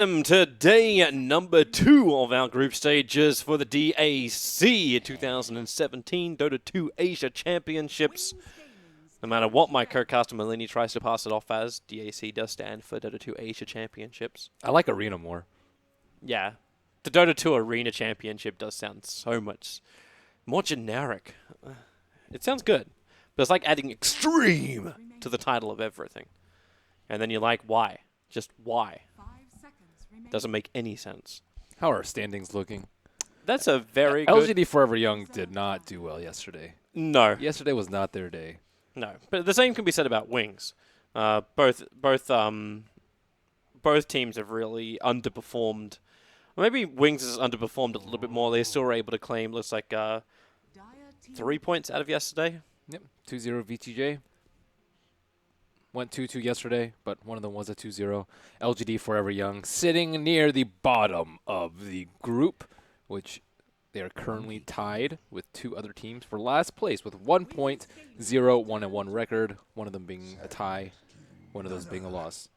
To day number 2 of our group stages for the DAC 2017 Dota 2 Asia Championships. No matter what my co-caster Malini tries to pass it off as, DAC does stand for Dota 2 Asia Championships. I like Arena more. Yeah, the Dota 2 Arena Championship does sound so much more generic. It sounds good, but it's like adding extreme to the title of everything. And then you're like, why? Just why? Doesn't make any sense. How are our standings looking? That's a very good... LGD Forever Young did not do well yesterday. No. Yesterday was not their day. No. But the same can be said about Wings. Both teams have really underperformed. Maybe Wings has underperformed a little bit more. They still were able to claim, looks like, 3 points out of yesterday. Yep, 2-0 VTJ. Went 2-2 yesterday, but one of them was a 2-0. LGD Forever Young sitting near the bottom of the group, which they are currently tied with 2 other teams for last place with 1 point, 0-1-1 record, one of them being a tie, one of those being a loss.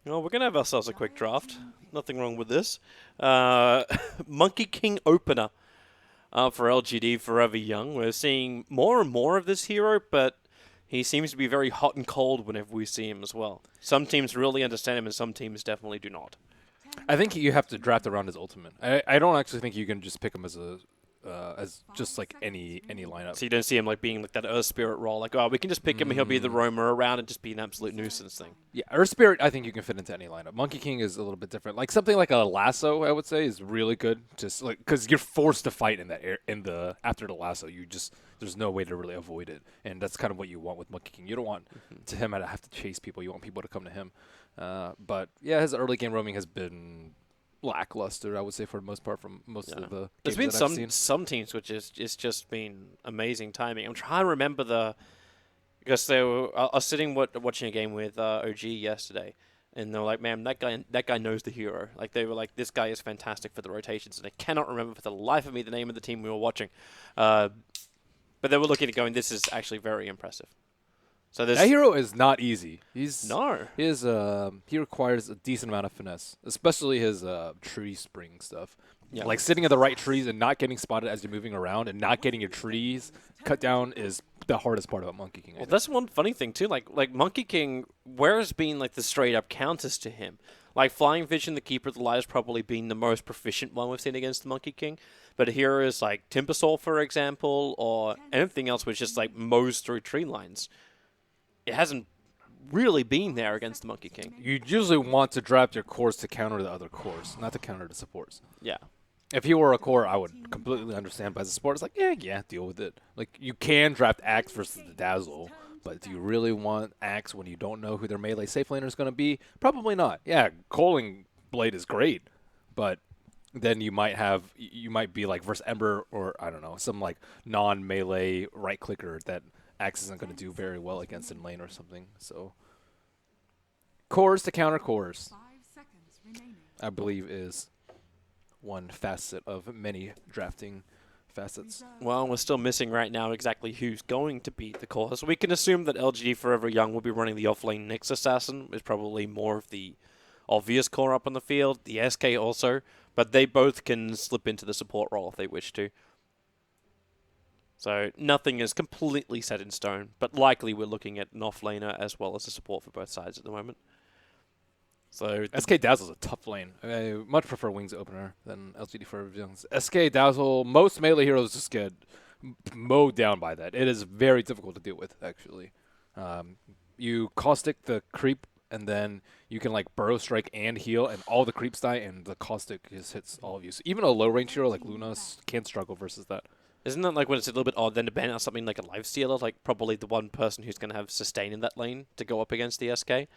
Well, we're going to have ourselves a quick draft. Nothing wrong with this. Monkey King opener for LGD Forever Young. We're seeing more and more of this hero, but he seems to be very hot and cold whenever we see him as well. Some teams really understand him, and some teams definitely do not. I think you have to draft around his ultimate. I don't actually think you can just pick him as just like any lineup. So you don't see him like being like that Earth Spirit role, like, oh, we can just pick him and he'll be the roamer around and just be an absolute nuisance thing. Yeah, Earth Spirit, I think you can fit into any lineup. Monkey King is a little bit different. Like something like a lasso, I would say, is really good. Just like because you're forced to fight in that after the lasso, there's no way to really avoid it, and that's kind of what you want with Monkey King. You don't want to him to have to chase people. You want people to come to him. But yeah, his early game roaming has been lackluster, I would say, for the most part, from most of the games There's that I've been seen. some teams which is just been amazing timing. I'm trying to remember because I was sitting watching a game with OG yesterday, and they were like, man, that guy knows the hero. Like they were like, this guy is fantastic for the rotations, and I cannot remember for the life of me the name of the team we were watching. But they were looking at going, this is actually very impressive. So that hero is not easy. He requires a decent amount of finesse, especially his tree spring stuff. Yeah. Like sitting in the right trees and not getting spotted as you're moving around and not getting your trees cut down is the hardest part about Monkey King. Well, that's one funny thing too. Like Monkey King, where's been like the straight up counters to him? Like Flying Vision, the Keeper of the Light, has probably been the most proficient one we've seen against the Monkey King. But here is like Timbersaw, for example, or anything else which just like mows through tree lines. It hasn't really been there against the Monkey King. You usually want to draft your cores to counter the other cores, not to counter the supports. Yeah. If he were a core, I would completely understand. But as a support, it's like, yeah, deal with it. Like, you can draft Axe versus the Dazzle, but do you really want Axe when you don't know who their melee safe laner is going to be? Probably not. Yeah, Coaling Blade is great, but then you might be like versus Ember or, I don't know, some like non-melee right-clicker that Axe isn't going to do very well against in lane or something. So, cores to counter cores, I believe, is one facet of many drafting facets. Well, we're still missing right now exactly who's going to beat the core. So we can assume that LGD Forever Young will be running the offlane Nyx Assassin. Is probably more of the obvious core up on the field. The SK also, but they both can slip into the support role if they wish to. So nothing is completely set in stone, but likely we're looking at an offlaner as well as a support for both sides at the moment. So SK Dazzle's a tough lane. I much prefer Wings opener than LGD Forever Young's. SK Dazzle, most melee heroes just get mowed down by that. It is very difficult to deal with, actually. You caustic the creep, and then you can like burrow strike and heal, and all the creeps die, and the caustic just hits all of you. So even a low range hero like Luna can struggle versus that. Isn't that like when it's a little bit odd then to ban out something like a Lifestealer, like probably the one person who's going to have sustain in that lane to go up against the SK?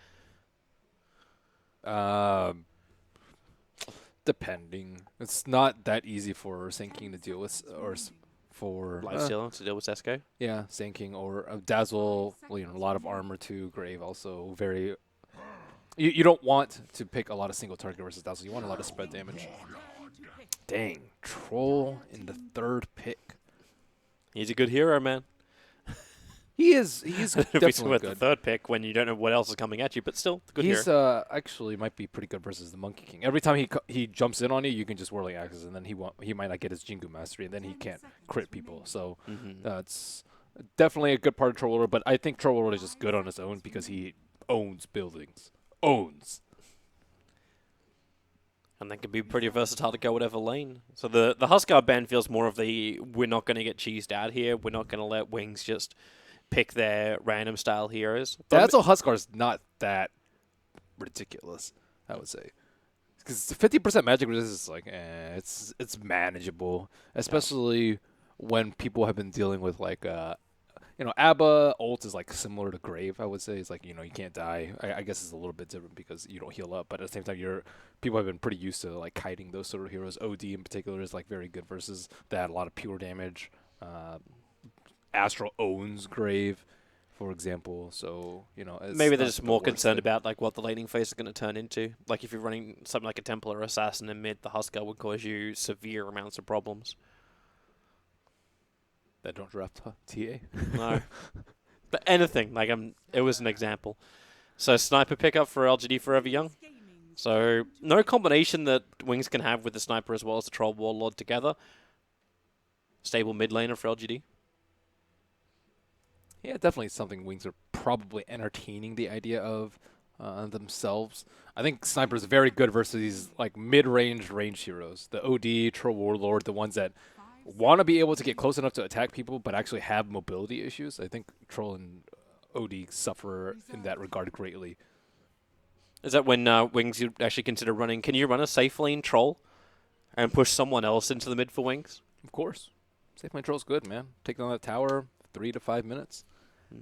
Depending. It's not that easy for Sand King to deal with, or for Lifestealer to deal with SK? Yeah, Sand King or Dazzle, well, a lot of armor too. Grave also very... You don't want to pick a lot of single target versus Dazzle. You want a lot of spread damage. Dang, Troll in the 3rd pick. He's a good hero, man. He's If he's definitely with the good. third pick when you don't know what else is coming at you, but still, good He's hero. actually might be pretty good versus the Monkey King. Every time he jumps in on you, you can just whirling axes, and then he might not get his Jingu mastery, and then he can't crit people. So it's definitely a good part of Troll Warlord. But I think Troll Warlord is just good on his own because he owns buildings. Owns. And that can be pretty versatile to go whatever lane. So the Huskar band feels more of the we're not going to get cheesed out here. We're not going to let Wings just pick their random style heroes. But That's all. Huskar's not that ridiculous, I would say. Because 50% magic resistance is like, it's manageable, especially when people have been dealing with like, Abba ult is like similar to Grave. I would say it's like you can't die. I guess it's a little bit different because you don't heal up, but at the same time, people have been pretty used to like kiting those sort of heroes. OD in particular is like very good versus that. A lot of pure damage. Astral owns Grave, for example. So maybe they're not just the more worst concerned thing. about like what the laning phase is going to turn into. Like if you're running something like a Templar Assassin in mid, the Huskar would cause you severe amounts of problems. That don't draft TA. No. But anything, like it was an example. So sniper pickup for LGD Forever Young. So no combination that Wings can have with the sniper as well as the Troll Warlord together. Stable mid laner for LGD. Yeah, definitely something Wings are probably entertaining the idea of themselves. I think Sniper is very good versus these like mid-range heroes. The OD, Troll Warlord, the ones that want to be able to get close enough to attack people but actually have mobility issues. I think Troll and OD suffer in that regard greatly. Is that when Wings you actually consider running? Can you run a safe lane Troll and push someone else into the mid for Wings? Of course. Safe lane Troll's good, man. Take down that tower 3 to 5 minutes.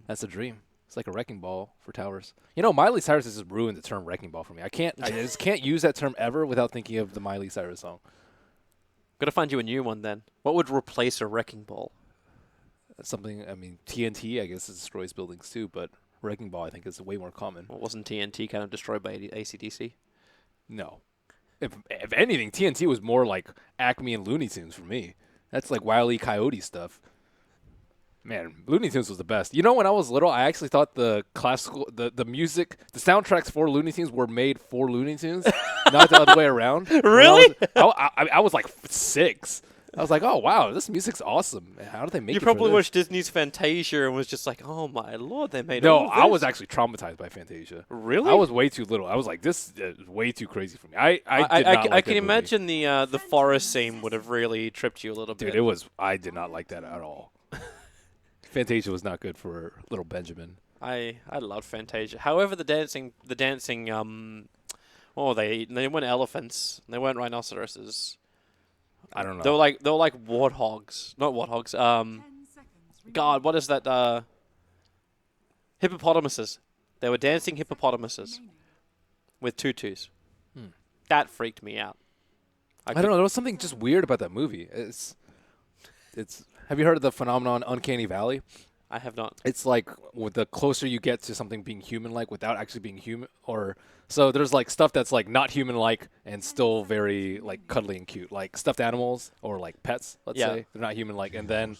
That's a dream. It's like a wrecking ball for towers. Miley Cyrus has just ruined the term wrecking ball for me. I just can't use that term ever without thinking of the Miley Cyrus song. Gotta find you a new one then. What would replace a wrecking ball? Something, TNT, I guess, it destroys buildings too, but wrecking ball, I think, is way more common. Well, wasn't TNT kind of destroyed by ACDC? No. If anything, TNT was more like Acme and Looney Tunes for me. That's like Wile E. Coyote stuff. Man, Looney Tunes was the best. When I was little, I actually thought the classical, the music, the soundtracks for Looney Tunes were made for Looney Tunes, not the other way around. Really? I was like 6. I was like, oh, wow, this music's awesome. How did they make it You for probably this? watched Disney's Fantasia and was just like, oh my lord, they made No, all I was this? actually traumatized by Fantasia. Really? I was way too little. I was like, this is way too crazy for me. I did not like I that can movie. imagine the forest scene would have really tripped you a little Dude, bit. I did not like that at all. Fantasia was not good for little Benjamin. I loved Fantasia. However, the dancing they weren't elephants. They weren't rhinoceroses. I don't know. They were like warthogs. Not warthogs. God, what is that? Hippopotamuses. They were dancing hippopotamuses with tutus. That freaked me out. I don't know. There was something just weird about that movie. It's. Have you heard of the phenomenon Uncanny Valley? I have not. It's like with the closer you get to something being human-like without actually being human, so there's like stuff that's like not human-like and still very like cuddly and cute, like stuffed animals or like pets. Let's say they're not human-like, and then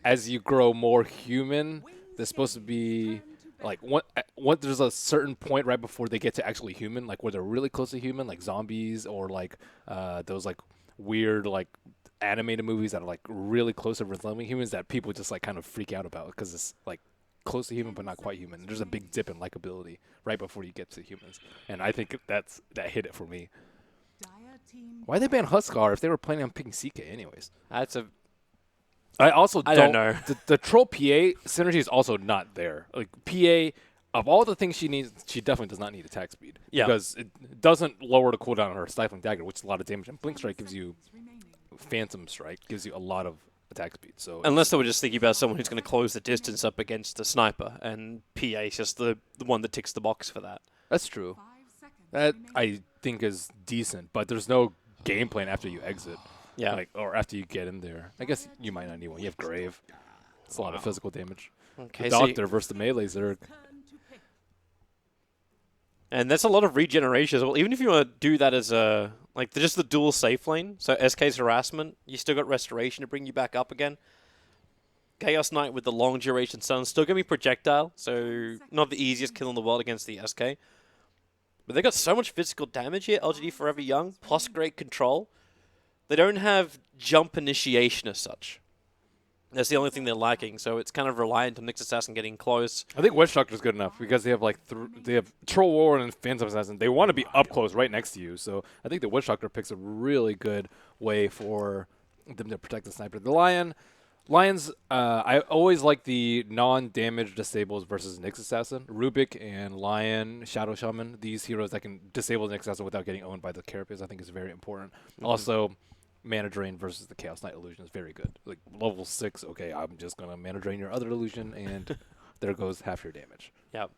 as you grow more human, they're supposed to be like what there's a certain point right before they get to actually human, like where they're really close to human, like zombies or like those like weird like animated movies that are like really close to resembling humans that people just like kind of freak out about because it's like close to human but not quite human. There's a big dip in likability right before you get to humans, and I think that hit it for me. Why they ban Huskar if they were planning on picking CK anyways? That's a. I don't know. The troll PA synergy is also not there. Like PA, of all the things she needs, she definitely does not need attack speed. Yeah. Because it doesn't lower the cooldown on her Stifling Dagger, which is a lot of damage, and Blink Strike gives you Phantom Strike gives you a lot of attack speed. So Unless they were just thinking about someone who's going to close the distance up against the sniper, and PA is just the one that ticks the box for that. that's true. That I think is decent, but there's no game plan after you exit. Yeah. Or after you get in there. I guess you might not need one. You have Grave. It's a lot of physical damage. Okay, The Doctor versus the Melee Zerg. and that's a lot of regeneration as well. Even if you want to do that as a just the dual safe lane, so SK's harassment, you still got restoration to bring you back up again. Chaos Knight with the long duration stun. Still going to be projectile, so not the easiest kill in the world against the SK. But they got so much physical damage here, LGD Forever Young, plus great control. They don't have jump initiation as such. That's the only thing they're lacking, so it's kind of reliant on Nyx Assassin getting close. I think Witch Doctor's good enough because they have like they have Troll Warlord and Phantom Assassin. They want to be up close, right next to you. So I think the Witch Doctor picks a really good way for them to protect the sniper. The Lions, I always like the non-damage disables versus Nyx Assassin. Rubik and Lion, Shadow Shaman, these heroes that can disable the Nyx Assassin without getting owned by the carapace, I think is very important. Also, Mana Drain versus the Chaos Knight Illusion is very good. Like, level 6, okay, I'm just going to Mana Drain your other illusion, and there goes half your damage. Yep.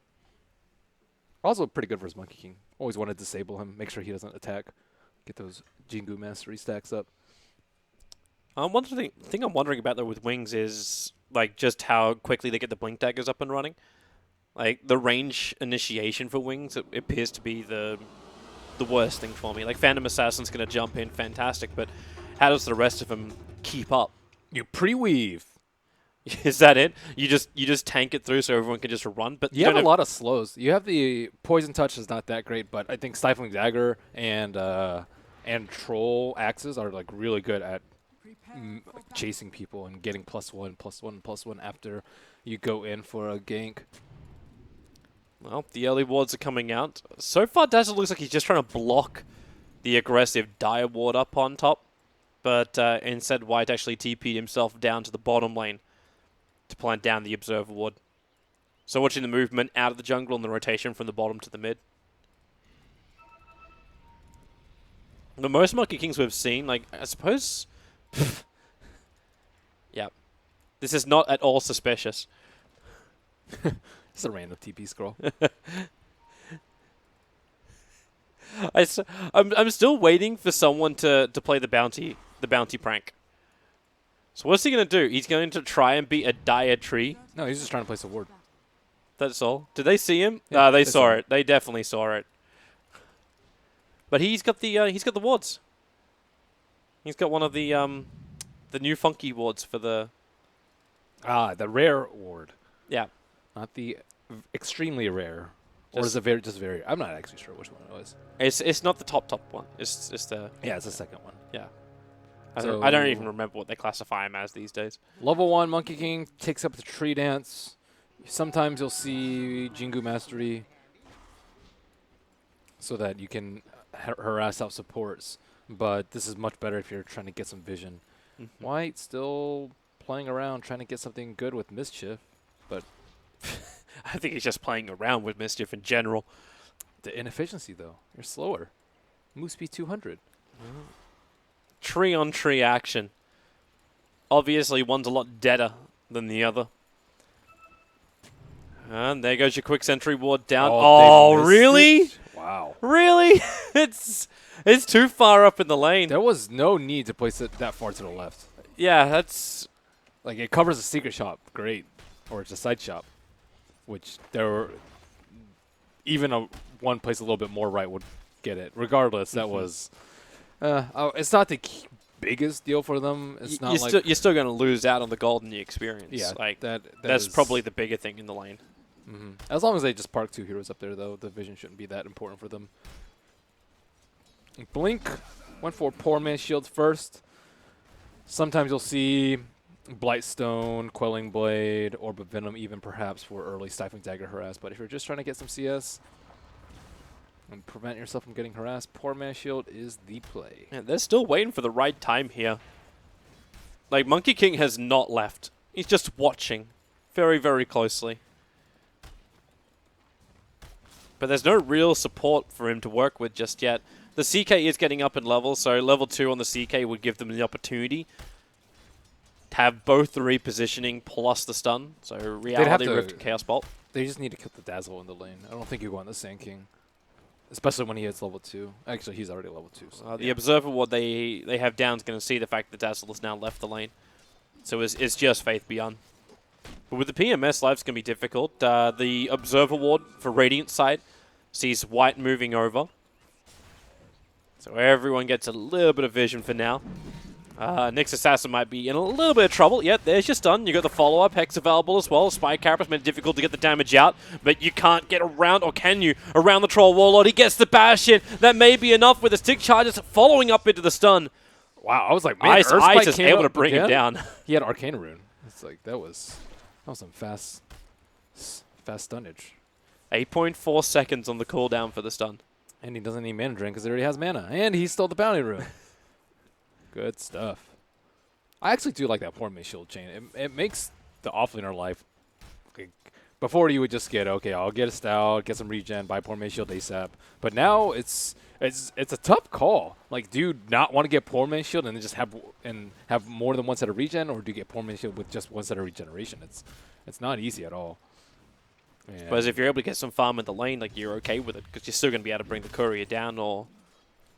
Also pretty good versus Monkey King. Always want to disable him, make sure he doesn't attack. Get those Jingu Mastery stacks up. One thing I'm wondering about, though, with Wings is, like, just how quickly they get the Blink Daggers up and running. Like, the range initiation for Wings it appears to be the worst thing for me. Like, Phantom Assassin's going to jump in, fantastic, but how does the rest of them keep up? You pre-weave. Is that it? You just tank it through so everyone can just run? But you have a lot of slows. You have the Poison Touch is not that great, but I think Stifling Dagger and Troll Axes are like really good at chasing people and getting +1, +1, +1 after you go in for a gank. Well, the early wards are coming out. So far, Dazzle looks like he's just trying to block the aggressive Dire ward up on top. But instead, White actually TP'd himself down to the bottom lane to plant down the Observer ward. So watching the movement out of the jungle and the rotation from the bottom to the mid. The most Monkey Kings we've seen, like, I suppose... yeah. This is not at all suspicious. It's a random TP scroll. I'm still waiting for someone to play the bounty prank. So what's he going to do? He's going to try and beat a Dire tree? No, he's just trying to place a ward. That's all. Did they see him? Yeah, They saw it. They definitely saw it. But he's got the wards. He's got one of the new funky wards for the the rare ward. Yeah. Not the extremely rare. Or is it just very... I'm not actually sure which one it was. It's not the top one. It's the... Yeah, it's the second one. Yeah. I don't even remember what they classify him as these days. Level 1 Monkey King takes up the Tree Dance. Sometimes you'll see Jingu Mastery so that you can harass out supports. But this is much better if you're trying to get some vision. White still playing around, trying to get something good with Mischief. But... I think he's just playing around with Mischief in general. The inefficiency, though. You're slower. Move speed 200. Tree-on-tree action. Obviously, one's a lot deader than the other. And there goes your quick sentry ward down. Oh really? It. Wow. Really? It's too far up in the lane. There was no need to place it that far to the left. Yeah, that's... Like, it covers a secret shop. Great. Or it's a side shop. Which there were... Even one place a little bit more right would get it. Regardless, that was... it's not the biggest deal for them. It's not you're still going to lose out on the gold in the experience. Yeah, like that's probably the bigger thing in the lane. As long as they just park 2 heroes up there, though, the vision shouldn't be that important for them. Blink went for Poor Man's Shields first. Sometimes you'll see Blightstone, Quelling Blade, Orb of Venom, even perhaps for early Stifling Dagger harass. But if you're just trying to get some CS and prevent yourself from getting harassed, Poor Man's Shield is the play. Yeah, they're still waiting for the right time here. Like, Monkey King has not left. He's just watching very, very closely. But there's no real support for him to work with just yet. The CK is getting up in level, so level 2 on the CK would give them the opportunity to have both the repositioning plus the stun. So Reality Rift and Chaos Bolt. They just need to kill the Dazzle in the lane. I don't think you go on the Sand King. Especially when he hits level 2. Actually, he's already level 2. So the Observer ward they have down is going to see the fact that Dazzle has now left the lane. So it's just Faith Beyond. But with the PMS, life's going to be difficult. The Observer ward for Radiant side sees White moving over. So everyone gets a little bit of vision for now. Nyx Assassin might be in a little bit of trouble. Yep, there's your stun. You got the follow-up. Hex available as well. Spy Carapace made it difficult to get the damage out, but you can't get around, or can you, around the Troll Warlord. He gets the bash in. That may be enough with the stick charges following up into the stun. Wow, I was like, man, Ice is able to bring him down. He had Arcana Rune. It's like, that was some fast stunnage. 8.4 seconds on the cooldown for the stun. And he doesn't need mana drain because he already has mana. And he stole the bounty rune. Good stuff. I actually do like that poor May Shield chain. It makes the offlaner life. Like, before you would just get, okay, I'll get a Stout, get some regen, buy poor May Shield ASAP. But now it's a tough call. Like, do you not want to get poor May Shield and then just have more than one set of regen, or do you get poor May Shield with just one set of regeneration? It's not easy at all. But if you're able to get some farm in the lane, like, you're okay with it because you're still going to be able to bring the courier down, or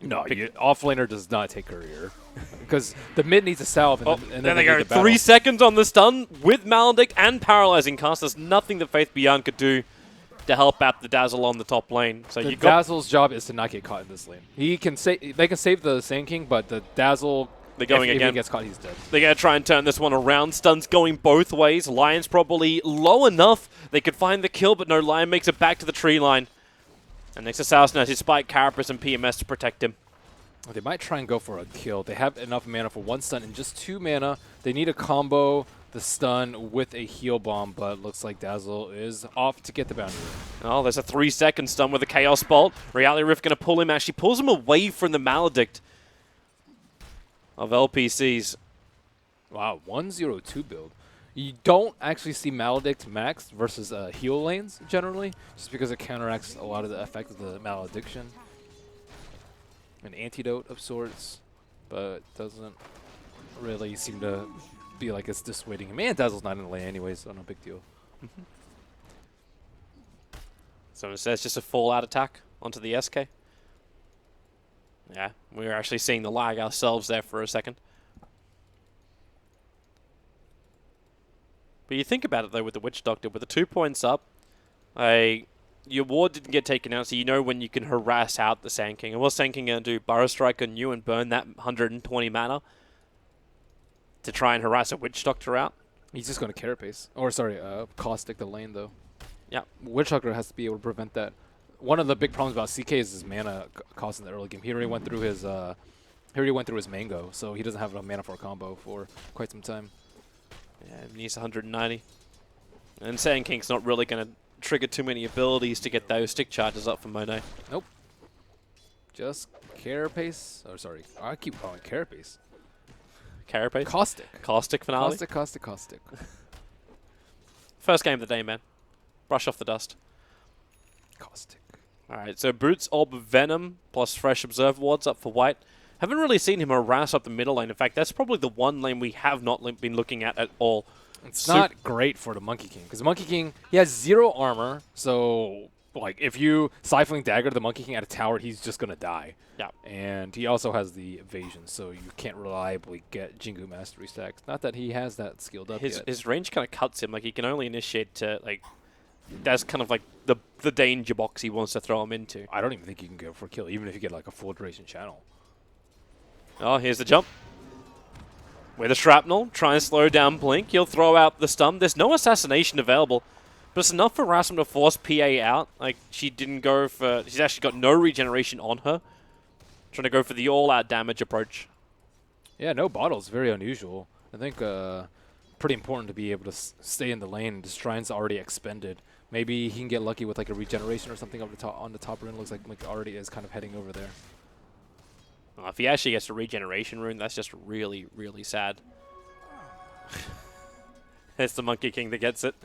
no, offlaner does not take courier because the mid needs a salve, and then they go need the 3 seconds on the stun with Maledict and paralyzing cast. There's nothing that Faith Beyond could do to help out the Dazzle on the top lane. So the Dazzle's job is to not get caught in this lane. They can save the Sand King, but the Dazzle, they're going if again. he gets caught, he's dead. They're going to try and turn this one around. Stun's going both ways. Lion's probably low enough. They could find the kill, but no, Lion makes it back to the tree line. And Nyx Assassin has his Spike, Carapace, and PMS to protect him. They might try and go for a kill. They have enough mana for one stun and just 2 mana. They need to combo the stun with a heal bomb, but looks like Dazzle is off to get the bounty. Oh, there's a 3-second stun with a Chaos Bolt. Reality Rift going to pull him. Actually pulls him away from the Maledict of LPCs. Wow, 1-0-2 build. You don't actually see Maledict maxed versus heal lanes generally, just because it counteracts a lot of the effect of the Malediction. An antidote of sorts, but doesn't really seem to be like it's dissuading him. And Dazzle's not in the lane anyway, so no big deal. So it says just a fallout attack onto the SK. Yeah, we were actually seeing the lag ourselves there for a second. But you think about it, though, with the Witch Doctor, with the 2 points up, your ward didn't get taken out, so you know when you can harass out the Sand King. And what's Sand King going to do? Burrow Strike on you and burn that 120 mana to try and harass a Witch Doctor out? He's just going to Carapace. Or, sorry, Caustic the lane, though. Yeah. Witch Doctor has to be able to prevent that. One of the big problems about CK is his mana cost in the early game. He already went through his Mango, so he doesn't have enough mana for a combo for quite some time. Yeah, he needs 190. And Sand King's not really going to trigger too many abilities to get those stick charges up for Monet. Nope. Just Carapace. Oh, sorry. I keep calling it Carapace. Carapace? Caustic. Caustic finale? Caustic. First game of the day, man. Brush off the dust. Caustic. Alright, so Boots, Orb of Venom, plus Fresh Observe Wards up for White. Haven't really seen him harass up the middle lane. In fact, that's probably the one lane we have not been looking at all. It's not great for the Monkey King, because the Monkey King, he has 0 armor, so like if you Siphoning Dagger the Monkey King at a tower, he's just going to die. Yeah. And he also has the evasion, so you can't reliably get Jingu Mastery stacks. Not that he has that skilled up yet. His range kind of cuts him. Like, he can only initiate to, like, that's kind of like the danger box he wants to throw him into. I don't even think you can go for a kill, even if you get like a full duration channel. Oh, here's the jump. With a Shrapnel, try and slow down Blink. He'll throw out the stun. There's no assassination available, but it's enough for Rasm to force PA out. Like, she didn't go for... She's actually got no regeneration on her. Trying to go for the all-out damage approach. Yeah, no bottles. Very unusual. I think pretty important to be able to stay in the lane. The Strine's already expended. Maybe he can get lucky with like a regeneration or something on the top rune. Looks like already is kind of heading over there. Well, if he actually gets a regeneration rune, that's just really, really sad. It's the Monkey King that gets it.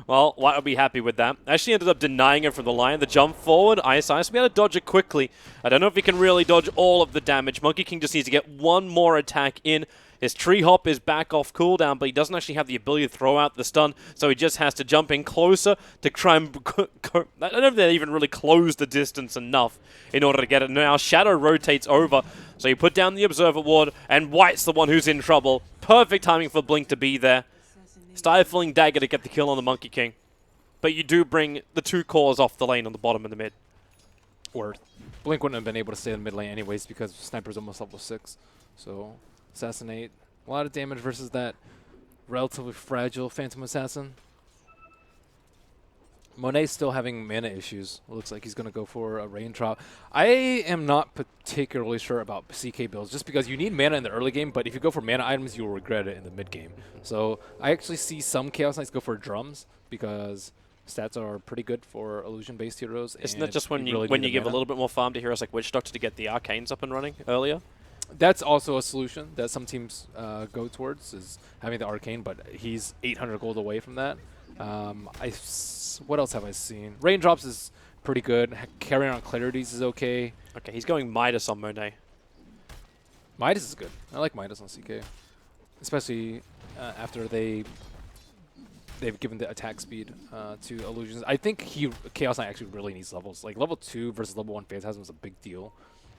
Well, White will be happy with that. Actually ended up denying it from the Lion. The jump forward, Ice, we had to dodge it quickly. I don't know if he can really dodge all of the damage. Monkey King just needs to get one more attack in. His Tree Hop is back off cooldown, but he doesn't actually have the ability to throw out the stun, so he just has to jump in closer to try and... I don't know if they even really closed the distance enough in order to get it. Now Shadow rotates over, so you put down the Observer Ward, and White's the one who's in trouble. Perfect timing for Blink to be there. Stifling Dagger to get the kill on the Monkey King. But you do bring the 2 cores off the lane on the bottom and the mid. Blink wouldn't have been able to stay in the mid lane anyways because Sniper's almost level 6. So Assassinate. A lot of damage versus that relatively fragile Phantom Assassin. Monet's still having mana issues. Looks like he's going to go for a Raindrop. I am not particularly sure about CK builds, just because you need mana in the early game, but if you go for mana items, you'll regret it in the mid game. So I actually see some Chaos Knights go for drums, because stats are pretty good for illusion-based heroes. Isn't that just when really you give a little bit more farm to heroes like Witch Doctor to get the arcanes up and running earlier? That's also a solution that some teams go towards, is having the arcane, but he's 800 gold away from that. What else have I seen? Raindrops is pretty good. Carrying on Clarities is okay. Okay, he's going Midas on Monet. Midas is good. I like Midas on CK, especially after they've given the attack speed to illusions. I think Chaos Knight actually really needs levels. Like level 2 versus level 1 Phantasm is a big deal,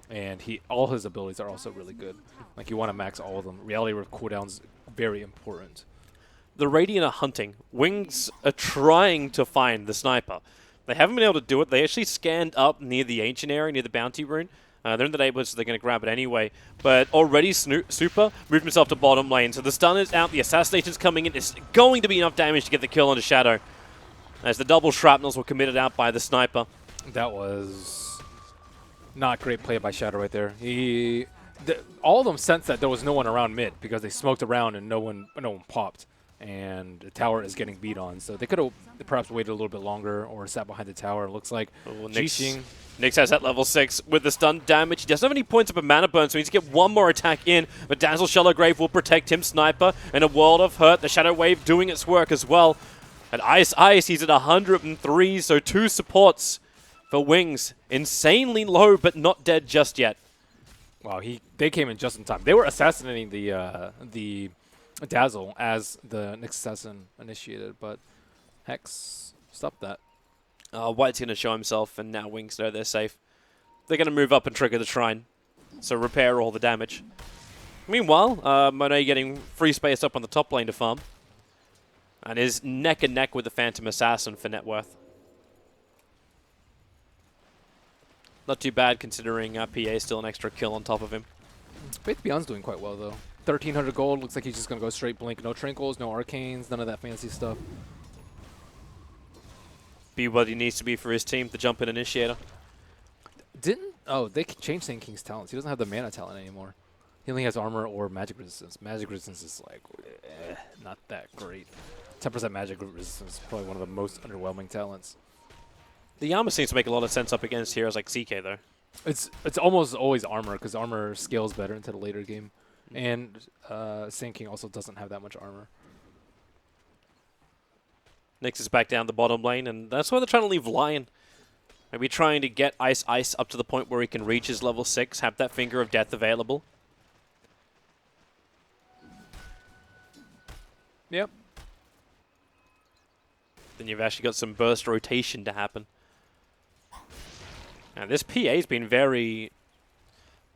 and all his abilities are also really good. Like you want to max all of them. Reality with cooldowns very important. The Radiant are hunting. Wings are trying to find the sniper. They haven't been able to do it. They actually scanned up near the Ancient area, near the Bounty Rune. They're in the neighborhood, so they're going to grab it anyway. But already Super moved himself to bottom lane. So the stun is out. The assassination's coming in. It's going to be enough damage to get the kill onto Shadow, as the double shrapnels were committed out by the sniper. That was not great play by Shadow right there. All of them sensed that there was no one around mid, because they smoked around and no one popped. And the tower is getting beat on, so they could have perhaps waited a little bit longer or sat behind the tower. It looks like Nyx has that level 6 with the stun damage. He doesn't have any points up a mana burn, so he needs to get one more attack in. But Dazzle Shallow Grave will protect him. Sniper in a world of hurt. The Shadow Wave doing its work as well. And Ice, he's at 103, so 2 supports for Wings. Insanely low, but not dead just yet. Wow, they came in just in time. They were assassinating the Dazzle as the Nyx Assassin initiated, but Hex stopped that. White's going to show himself, and now Wings know they're safe. They're going to move up and trigger the Shrine, so repair all the damage. Meanwhile, Monet getting free space up on the top lane to farm, and is neck and neck with the Phantom Assassin for net worth. Not too bad considering PA is still an extra kill on top of him. Faith Beyond's doing quite well, though. 1,300 gold. Looks like he's just going to go straight Blink. No Trinkles, no Arcanes, none of that fancy stuff. Be what he needs to be for his team, the jump in initiator. They changed Sand King's talents. He doesn't have the mana talent anymore. He only has armor or magic resistance. Magic resistance is like, not that great. 10% magic resistance is probably one of the most underwhelming talents. The armor seems to make a lot of sense up against heroes like CK, though. It's almost always armor, because armor scales better into the later game. And Sand King also doesn't have that much armor. Nyx is back down the bottom lane, and that's why they're trying to leave Lion. Maybe trying to get Ice up to the point where he can reach his level 6, have that Finger of Death available. Yep. Then you've actually got some burst rotation to happen. And this PA's been very...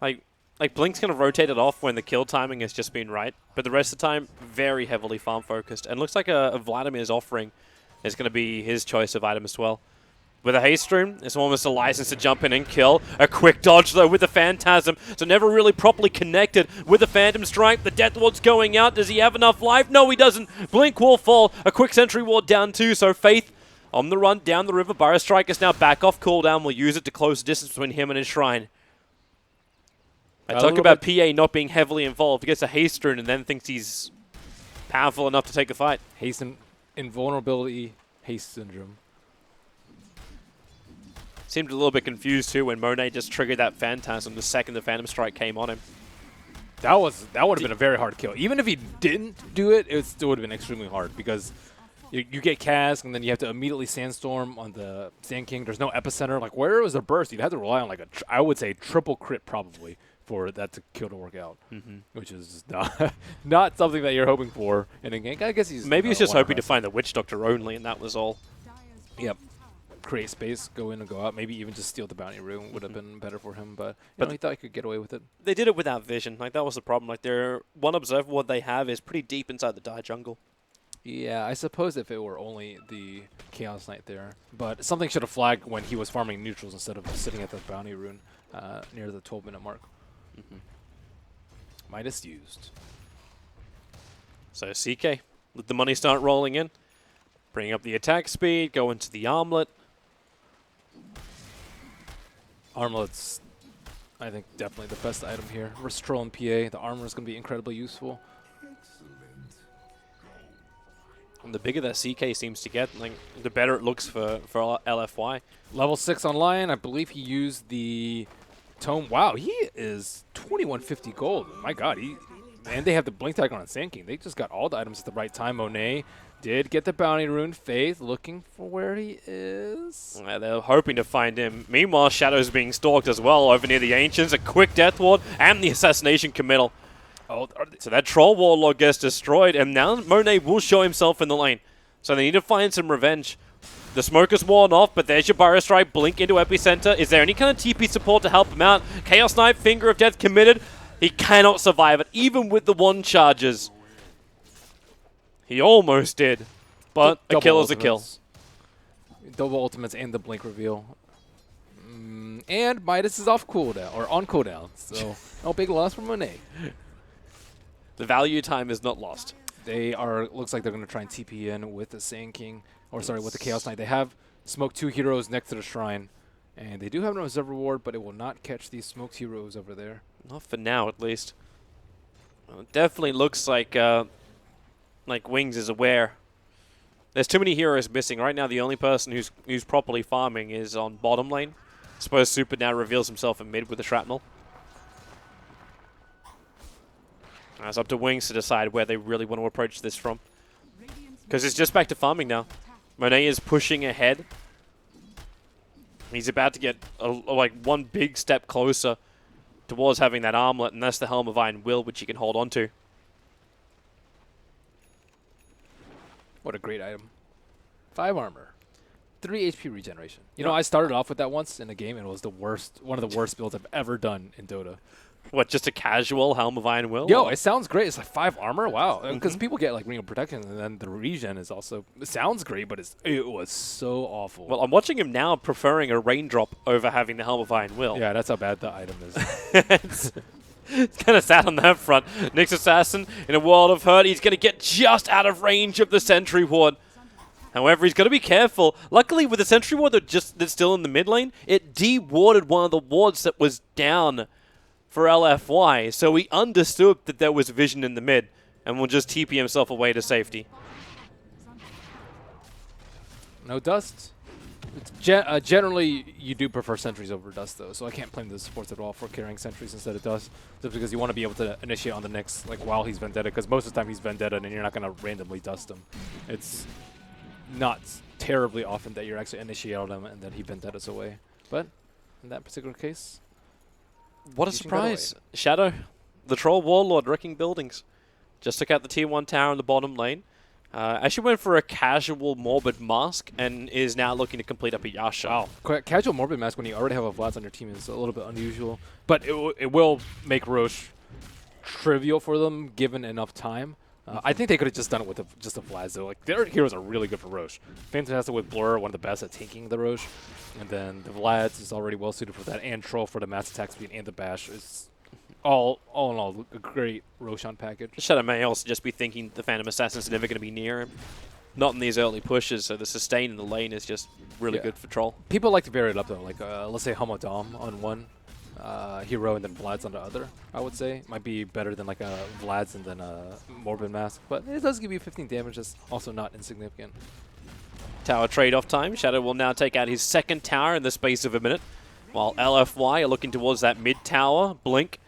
Like Blink's going to rotate it off when the kill timing has just been right, but the rest of the time, very heavily farm-focused. And looks like a Vladimir's offering is going to be his choice of item as well. With a Haste Rune, it's almost a license to jump in and kill. A quick dodge, though, with the Phantasm, so never really properly connected with the Phantom Strike. The Death Ward's going out. Does he have enough life? No, he doesn't. Blink will fall. A quick Sentry Ward down, too, so Faith on the run down the river. Burrow Strike is now back off cooldown. Will use it to close the distance between him and his Shrine. I talk about PA not being heavily involved. He gets a Haste Rune and then thinks he's powerful enough to take the fight. Haste invulnerability, Haste Syndrome. Seemed a little bit confused too when Monet just triggered that Phantasm the second the Phantom Strike came on him. That would have been a very hard kill. Even if he didn't do it, it still would have been extremely hard, because you get Cask, and then you have to immediately Sandstorm on the Sand King. There's no Epicenter. Like, where was the burst? You'd have to rely on, like, I would say, triple crit probably for that kill to work out, which is not something that you're hoping for in a game. I guess maybe he's just hoping to find the Witch Doctor only, and that was all. Yep. Create space, go in and go out. Maybe even just steal the Bounty Rune would have been better for him, but he thought he could get away with it. They did it without vision. Like, that was the problem. Like, their one observer what they have is pretty deep inside the Dire Jungle. Yeah, I suppose if it were only the Chaos Knight there. But something should have flagged when he was farming neutrals instead of sitting at the Bounty Rune near the 12-minute mark. Midas used. So CK, let the money start rolling in. Bring up the attack speed, go into the armlet. Armlet's, I think, definitely the best item here. Versus Troll and PA, the armor is going to be incredibly useful. And the bigger that CK seems to get, like, the better it looks for LFY. Level 6 on Lion, I believe he used the Tome. Wow, he is 2150 gold. My God, and they have the Blink Tag on Sand King. They just got all the items at the right time. Monet did get the Bounty Rune. Faith looking for where he is. Yeah, they're hoping to find him. Meanwhile, Shadow's being stalked as well over near the Ancients. A quick Death Ward and the Assassination Committal. Oh, so that Troll Warlord gets destroyed, and now Monet will show himself in the lane. So they need to find some revenge. The smoke is worn off, but there's your Burrow Strike, Blink into Epicenter. Is there any kind of TP support to help him out? Chaos Knight, Finger of Death committed. He cannot survive it, even with the one charges. He almost did, but a kill is a kill. Double ultimates and the Blink reveal. And Midas is off cooldown, or on cooldown, so no big loss for Monet. The value time is not lost. They are, looks like they're going to try and TP in with the Sand King, or sorry, with the Chaos Knight. They have smoked 2 heroes next to the shrine, and they do have no reserve reward, but it will not catch these smoked heroes over there. Not for now, at least. Well, it definitely looks like Wings is aware. There's too many heroes missing. Right now, the only person who's properly farming is on bottom lane. I suppose Super now reveals himself in mid with the Shrapnel. It's up to Wings to decide where they really want to approach this from. Because it's just back to farming now. Monet is pushing ahead. He's about to get like one big step closer towards having that armlet, and that's the Helm of Iron Will, which he can hold on to. What a great item. 5 armor. 3 HP regeneration. You know, I started off with that once in a game, and it was the worst, one of the worst builds I've ever done in Dota. What, just a casual Helm of Iron Will? Yo, it sounds great. It's like 5 armor. Wow. Because people get like Ring of Protection, and then the regen is also, it sounds great, but it was so awful. Well, I'm watching him now preferring a Raindrop over having the Helm of Iron Will. Yeah, that's how bad the item is. It's kind of sad on that front. Nyx Assassin, in a world of hurt, he's going to get just out of range of the Sentry Ward. However, he's got to be careful. Luckily, with the Sentry Ward that's still in the mid lane, it de-warded one of the wards that was down for LFY, so he understood that there was vision in the mid, and will just TP himself away to safety. No dust. It's generally, you do prefer sentries over dust, though, so I can't blame the supports at all for carrying sentries instead of dust, just because you want to be able to initiate on the Nyx like while he's Vendetta, because most of the time he's Vendetta, and you're not going to randomly dust him. It's not terribly often that you're actually initiate on him and then he Vendettas away. But in that particular case, what a surprise. Shadow, the Troll Warlord wrecking buildings. Just took out the tier 1 tower in the bottom lane. Actually went for a casual Morbid Mask and is now looking to complete up a Yasha. Wow. Casual Morbid Mask when you already have a Vlad's on your team is a little bit unusual. But it will make Roche trivial for them given enough time. I think they could have just done it with just a Vlad, though. Like, their heroes are really good for Roche. Fantastic with Blur, one of the best at tanking the Roche. And then the Vlad's is already well suited for that. And Troll for the mass attack speed and the bash is all in all a great Roshan package. Shadow may also just be thinking the Phantom Assassin's never going to be near him. Not in these early pushes, so the sustain in the lane is just really good for Troll. People like to vary it up, though. Like, let's say Homodom on one hero and then Vlad's on the other, I would say. Might be better than like a Vlad's and then a Morbid Mask. But it does give you 15 damage. That's also not insignificant. Tower trade-off time. Shadow will now take out his second tower in the space of a minute, while LFY are looking towards that mid tower. Blink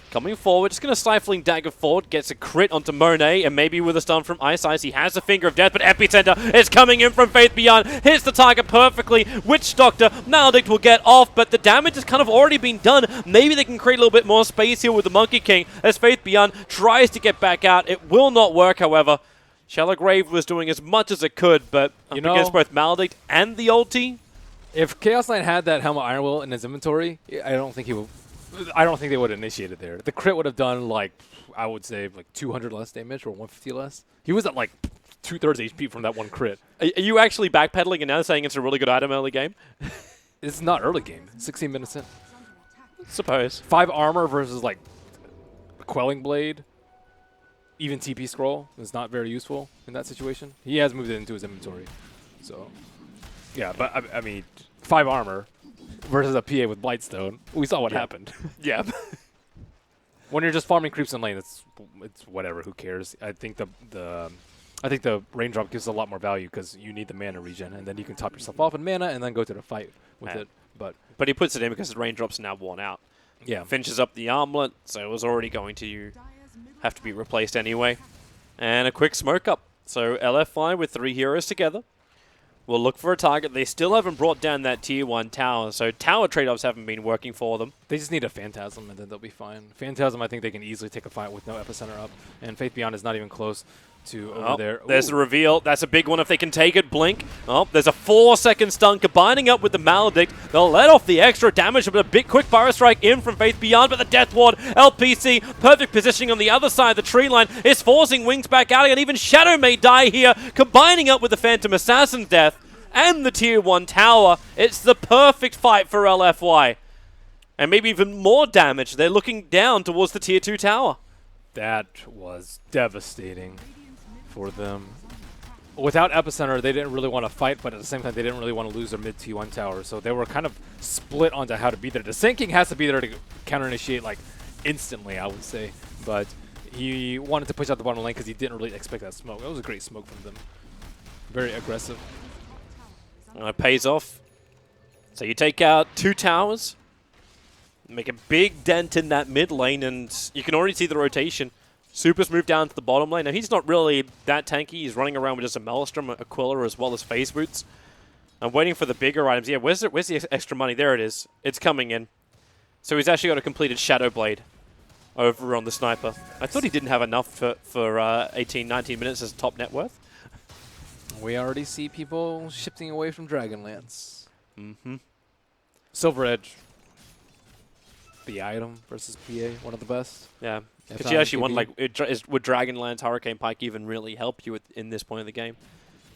coming forward, just going to Stifling Dagger forward, gets a crit onto Monet, and maybe with a stun from Ice. He has a Finger of Death, but Epicenter is coming in from Faith Beyond, hits the target perfectly. Witch Doctor, Maledict will get off, but the damage has kind of already been done. Maybe they can create a little bit more space here with the Monkey King, as Faith Beyond tries to get back out. It will not work, however. Shallow Grave was doing as much as it could, but up against both Maledict and the ulti. If Chaos Knight had that Helm of Iron Will in his inventory, I don't think they would have initiated there. The crit would have done, like, I would say, like 200 less damage or 150 less. He was at, like, 2/3 HP from that one crit. Are you actually backpedaling and now saying it's a really good item early game? It's not early game. 16 minutes in. Suppose. 5 armor versus, like, Quelling Blade, even TP Scroll is not very useful in that situation. He has moved it into his inventory. So, yeah, but I mean, 5 armor versus a PA with Blightstone. We saw what happened. Yeah. When you're just farming creeps in lane, it's whatever. Who cares? I think the raindrop gives a lot more value because you need the mana regen, and then you can top yourself off in mana and then go to the fight with it. But he puts it in because the raindrop's now worn out. Yeah, Finishes up the armlet, so it was already going to have to be replaced anyway. And a quick smoke up. So LFY with 3 heroes together will look for a target. They still haven't brought down that tier 1 tower, so tower trade-offs haven't been working for them. they just need a Phantasm, and then they'll be fine. Phantasm, I think they can easily take a fight with no Epicenter up, and Faith Beyond is not even close to over there. There's the reveal. That's a big one if they can take it. Blink. Oh, there's a 4-second stun combining up with the Maledict. They'll let off the extra damage, but a big quick Fire Strike in from Faith Beyond, but the Death Ward, LPC, perfect positioning on the other side of the tree line is forcing Wings back out, and even Shadow may die here, combining up with the Phantom Assassin's death and the tier 1 tower. It's the perfect fight for LFY. And maybe even more damage. They're looking down towards the tier 2 tower. That was devastating for them. Without Epicenter, they didn't really want to fight, but at the same time, they didn't really want to lose their mid T1 tower. So they were kind of split onto how to be there. The Sand King has to be there to counter-initiate, like, instantly, I would say. But he wanted to push out the bottom lane because he didn't really expect that smoke. It was a great smoke from them. Very aggressive. It pays off. So you take out 2 towers, make a big dent in that mid lane, and you can already see the rotation. Super's moved down to the bottom lane. Now, he's not really that tanky. He's running around with just a Maelstrom, Aquila, as well as Phase Boots. I'm waiting for the bigger items. Yeah, where's the extra money? There it is. It's coming in. So he's actually got a completed Shadow Blade over on the Sniper. I thought he didn't have enough for 18, 19 minutes as top net worth. We already see people shifting away from Dragonlance. Mm-hmm. Silver Edge. The item versus PA, one of the best. Yeah. Because you actually want, like, would Dragonlance Hurricane Pike even really help you in this point of the game?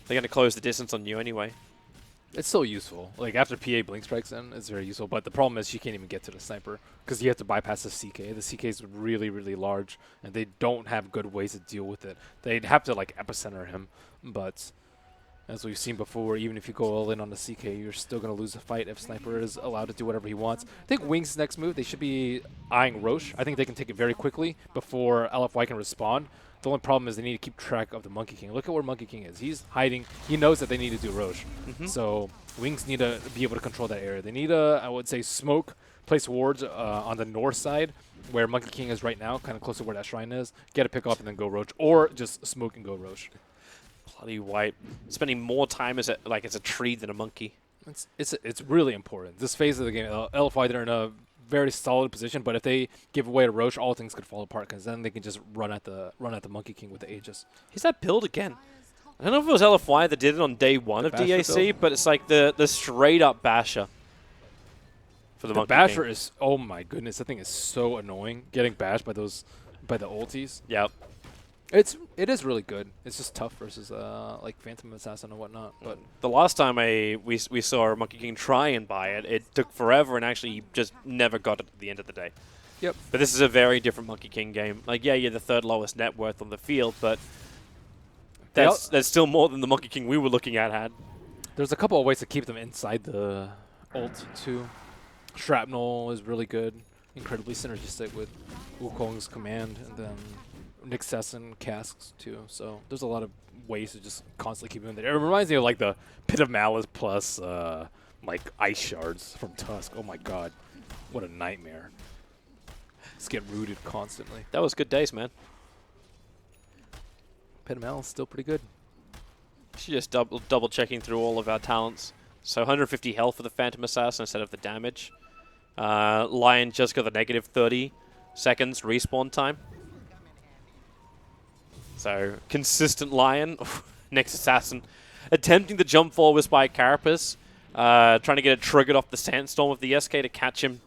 They're going to close the distance on you anyway. It's still useful. Like, after PA Blink Strikes in, it's very useful. But the problem is she can't even get to the Sniper because you have to bypass the CK. The CK is really, really large, and they don't have good ways to deal with it. They'd have to, like, Epicenter him. But as we've seen before, even if you go all in on the CK, you're still going to lose the fight if Sniper is allowed to do whatever he wants. I think Wings' next move, they should be eyeing Roche. I think they can take it very quickly before LFY can respond. The only problem is they need to keep track of the Monkey King. Look at where Monkey King is. He's hiding. He knows that they need to do Roche. So Wings need to be able to control that area. They need to, I would say, smoke, place wards on the north side where Monkey King is right now, kind of close to where that shrine is. Get a pick up and then go Roche, or just smoke and go Roche. Bloody white. Spending more time as a tree than a monkey. It's really important. This phase of the game, LFY, they're in a very solid position, but if they give away to Roche, all things could fall apart because then they can just run at the Monkey King with the Aegis. He's that build again. I don't know if it was LFY that did it on day 1 of DAC, build? But it's like the straight up basher for the Monkey basher King. Is, oh my goodness, that thing is so annoying. Getting bashed by the ultis. Yep. It is really good. It's just tough versus like Phantom Assassin and whatnot. But the last time we saw Monkey King try and buy it, it took forever and actually just never got it at the end of the day. Yep. But this is a very different Monkey King game. Like, yeah, you're the 3rd lowest net worth on the field, but that's still more than the Monkey King we were looking at had. There's a couple of ways to keep them inside the ult too. Shrapnel is really good, incredibly synergistic with Wukong's command, and then Nick Sesson casks too. So there's a lot of ways to just constantly keep him in there. It reminds me of like the Pit of Malice plus like ice shards from Tusk. Oh my god, what a nightmare! Just get rooted constantly. That was good days, man. Pit of Malice still pretty good. She's just double checking through all of our talents. So 150 health for the Phantom Assassin instead of the damage. Lion just got the negative 30 seconds respawn time. So, consistent Lion. Next Assassin. Attempting to jump forward by Carapace. Trying to get it triggered off the Sandstorm with the SK to catch him.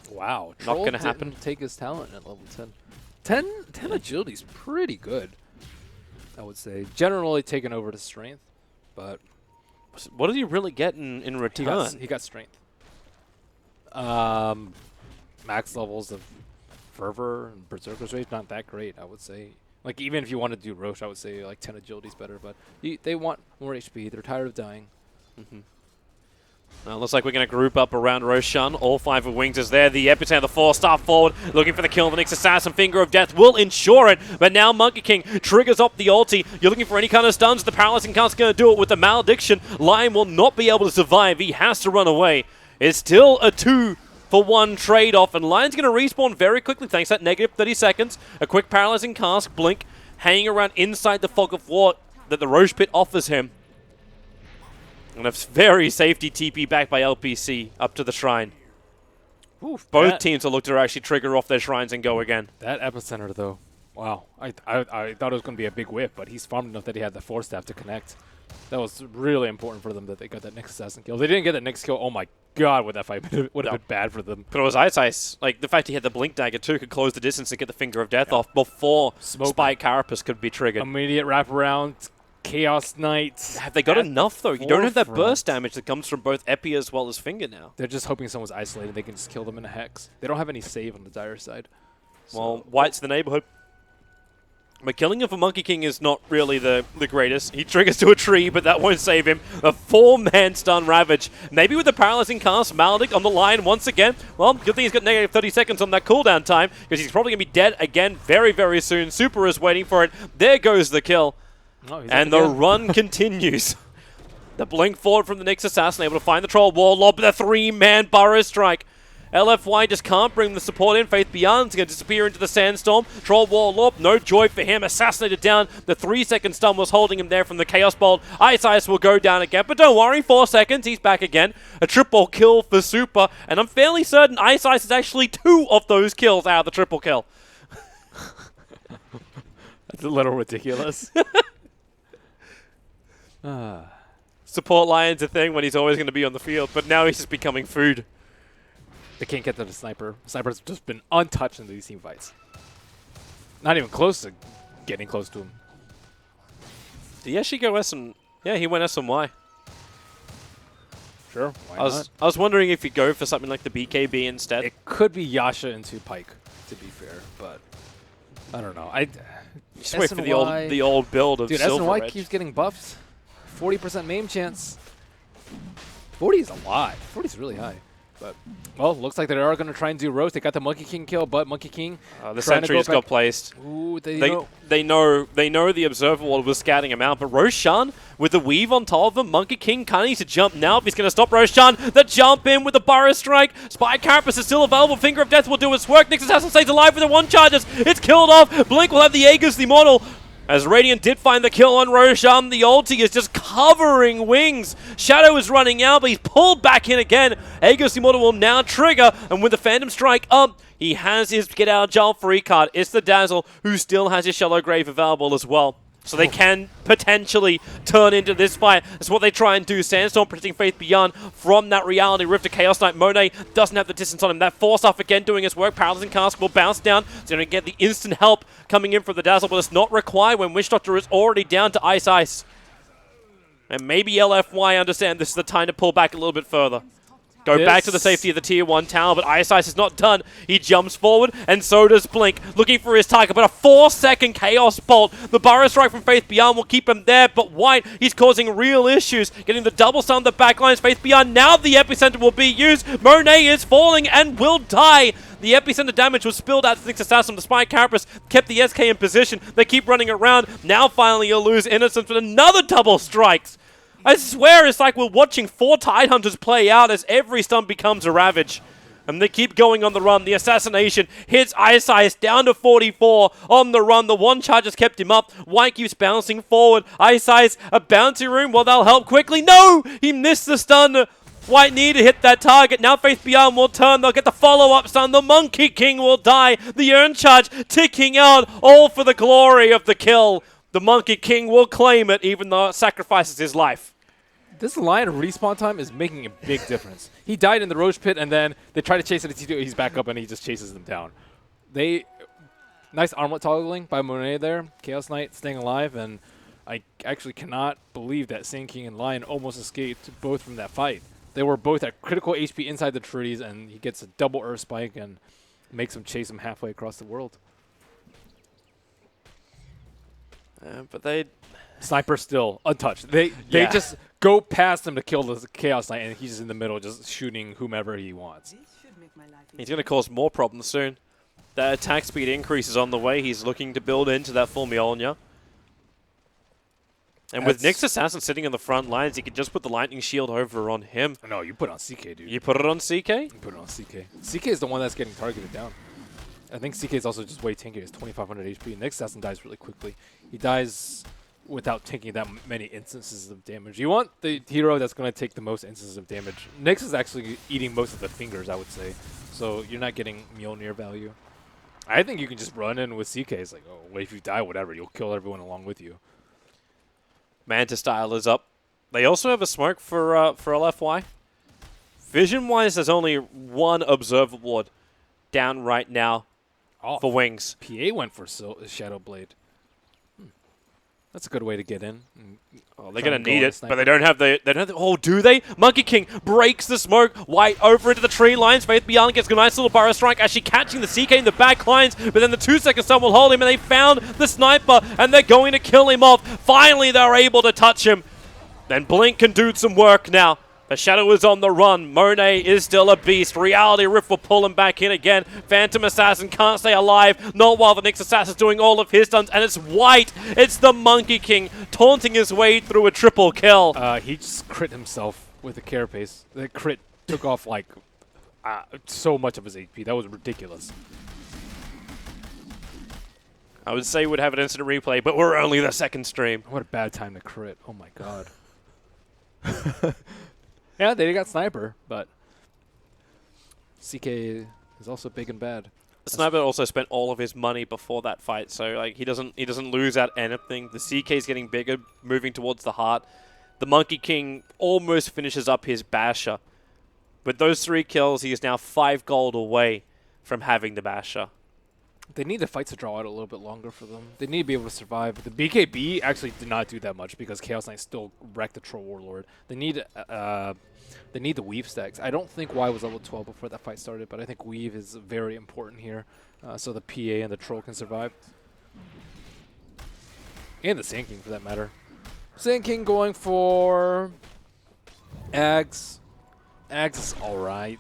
Wow. Not going to happen. Take his talent at level 10. 10 agility is pretty good, I would say. Generally taken over to strength, but... What did he really get in return? He got strength. Max levels of Fervor and Berserker's Rage, not that great, I would say. Like, even if you want to do Roche, I would say, like, 10 Agility's better. But they want more HP. They're tired of dying. Looks like we're going to group up around Roshan. All 5 of Wings is there. The epicenter, the 4-star forward, looking for the kill. The next assassin, Finger of Death, will ensure it. But now Monkey King triggers up the ulti. You're looking for any kind of stuns. The Paralyzing Cast's going to do it with the Malediction. Lion will not be able to survive. He has to run away. It's still a 2-for-1 trade-off, and Lion's going to respawn very quickly thanks to that negative 30 seconds. A quick Paralyzing Cast, Blink, hanging around inside the Fog of War that the Roche Pit offers him. And a very safety TP back by LPC up to the shrine. Oof, Both teams will look to actually trigger off their shrines and go again. That epicenter, though, wow. I thought it was going to be a big whip, but he's farmed enough that he had the 4-staff to connect. That was really important for them that they got that next assassin kill. If they didn't get that next kill, oh my god, would that fight would have been bad for them. But it was Ice. Like, the fact he had the Blink Dagger too could close the distance and get the Finger of Death off before Spike Carapace could be triggered. Immediate wraparound, Chaos Knight. Have they got enough, though? You don't have that burst damage that comes from both Epi as well as Finger now. They're just hoping someone's isolated. They can just kill them in a Hex. They don't have any save on the Dire side. Well, White's the neighborhood. But killing of a Monkey King is not really the greatest. He triggers to a tree, but that won't save him. A 4-man stun Ravage. Maybe with the Paralyzing Cast, Maledict on the line once again. Well, good thing he's got negative 30 seconds on that cooldown time, because he's probably going to be dead again very, very soon. Super is waiting for it. There goes the kill. Oh, and the run continues. The blink forward from the next assassin, able to find the Troll Warlord, but the 3-man Burrow Strike. LFY just can't bring the support in. Faith Beyond's going to disappear into the Sandstorm. Troll Warlord, no joy for him. Assassinated down. The 3-second stun was holding him there from the Chaos Bolt. Ice will go down again, but don't worry, 4 seconds, he's back again. A triple kill for Super, and I'm fairly certain Ice is actually 2 of those kills out of the triple kill. That's a little ridiculous. Support Lion's a thing when he's always going to be on the field, but now he's just becoming food. They can't get to the Sniper. Sniper's just been untouched in these team fights. Not even close to getting close to him. Did he actually go S and... Yeah, he went S and Y. Sure, why not? I was wondering if he'd go for something like the BKB instead. It could be Yasha into Pike, to be fair, but I don't know. Just wait for the old build of Dude, Silver SNY Edge. keeps getting buffed. 40% maim chance. 40 is a lot. 40 is really high. But, well, looks like they are going to try and do roast. They got the Monkey King kill, but Monkey King... the sentry just got placed. Ooh, they know the Observer Ward was scouting him out, but Roshan, with the weave on top of him, Monkey King kind of needs to jump now if he's going to stop Roshan. The jump in with the Burrow Strike. Spy Carapace is still available. Finger of Death will do its work. Nyx Assassin stays alive with the 1 charges. It's killed off. Blink will have the Aegis, the Immortal. As Radiant did find the kill on Roshan, the ulti is just covering Wings. Shadow is running out, but he's pulled back in again. Aegis Immortal will now trigger, and with the Phantom Strike up, he has his get out of jail free card. It's the Dazzle, who still has his Shallow Grave available as well. So they can potentially turn into this fight. That's what they try and do. Sandstorm protecting Faith Beyond from that Reality Rift to Chaos Knight. Monet doesn't have the distance on him. That Force Off again doing its work. Paralyzing Cask will bounce down. It's going to get the instant help coming in from the Dazzle, but it's not required when Witch Doctor is already down to Ice. And maybe LFY understand this is the time to pull back a little bit further. Go back to the safety of the Tier 1 tower, but Ice is not done. He jumps forward, and so does Blink, looking for his target, but a 4-second Chaos Bolt. The Burrow Strike from Faith Beyond will keep him there, but White, he's causing real issues, getting the double stun on the backlines. Faith Beyond, now the Epicenter will be used. Monet is falling and will die. The Epicenter damage was spilled out to the Nyx Assassin. The Spy Carapace kept the SK in position. They keep running around. Now finally he'll lose Innocence with another double strikes. I swear it's like we're watching 4 Tidehunters play out as every stun becomes a Ravage. And they keep going on the run. The assassination hits Ice down to 44 on the run. The 1 charge has kept him up. White keeps bouncing forward. Ice, a bouncy room. Well, they'll help quickly. No! He missed the stun. White need to hit that target. Now Faith Beyond will turn. They'll get the follow-up stun. The Monkey King will die. The Urn Charge ticking out, all for the glory of the kill. The Monkey King will claim it, even though it sacrifices his life. This Lion respawn time is making a big difference. He died in the Roche Pit, and then they try to chase it. He's back up, and he just chases them down. Nice armlet toggling by Monet there. Chaos Knight staying alive, and I actually cannot believe that Sand King and Lion almost escaped both from that fight. They were both at critical HP inside the trees, and he gets a double Earth Spike, and makes him chase him halfway across the world. But they... Sniper still untouched. They Yeah. just go past him to kill the Chaos Knight, and he's in the middle just shooting whomever he wants. He's going to cause more problems soon. That attack speed increase is on the way. He's looking to build into that full Mjolnir. And with Nyx Assassin sitting on the front lines, he could just put the Lightning Shield over on him. No, you put it on CK, dude. You put it on CK? You put it on CK. CK is the one that's getting targeted down. I think CK is also just way tanky. It's 2,500 HP. Nyx Assassin dies really quickly. He dies without taking that many instances of damage. You want the hero that's going to take the most instances of damage. Nyx is actually eating most of the fingers, I would say. So you're not getting Mjolnir value. I think you can just run in with CK. It's like, oh, well, if you die, whatever. You'll kill everyone along with you. Manta Style is up. They also have a smoke for LFY. Vision-wise, there's only one Observer Ward down right now for Wings. PA went for Shadow Blade. That's a good way to get in. Oh, they're going to need it, but they don't have the... Oh, do they? Monkey King breaks the smoke. White over into the tree lines. Faith Beyond gets a nice little burrow strike, actually catching the CK in the back lines, but then the 2-second stun will hold him, and they found the sniper, and they're going to kill him off. Finally, they're able to touch him. Then Blink can do some work now. The Shadow is on the run. Monet is still a beast. Reality Rift will pull him back in again. Phantom Assassin can't stay alive. Not while the Nyx Assassin's doing all of his stunts. And it's White. It's the Monkey King taunting his way through a triple kill. He just crit himself with the carapace. The crit took off like so much of his HP. That was ridiculous. I would say we'd have an instant replay, but we're only the second stream. What a bad time to crit. Oh my god. Yeah, they got Sniper, but CK is also big and bad. Sniper also spent all of his money before that fight, so like he doesn't lose out anything. The CK is getting bigger, moving towards the heart. The Monkey King almost finishes up his Basher. With those 3 kills, he is now 5 gold away from having the Basher. They need the fights to draw out a little bit longer for them. They need to be able to survive. The BKB actually did not do that much because Chaos Knight still wrecked the Troll Warlord. They need the Weave stacks. I don't think Y was level 12 before that fight started, but I think Weave is very important here so the PA and the Troll can survive. And the Sand King, for that matter. Sand King going for Ags. Ags is alright.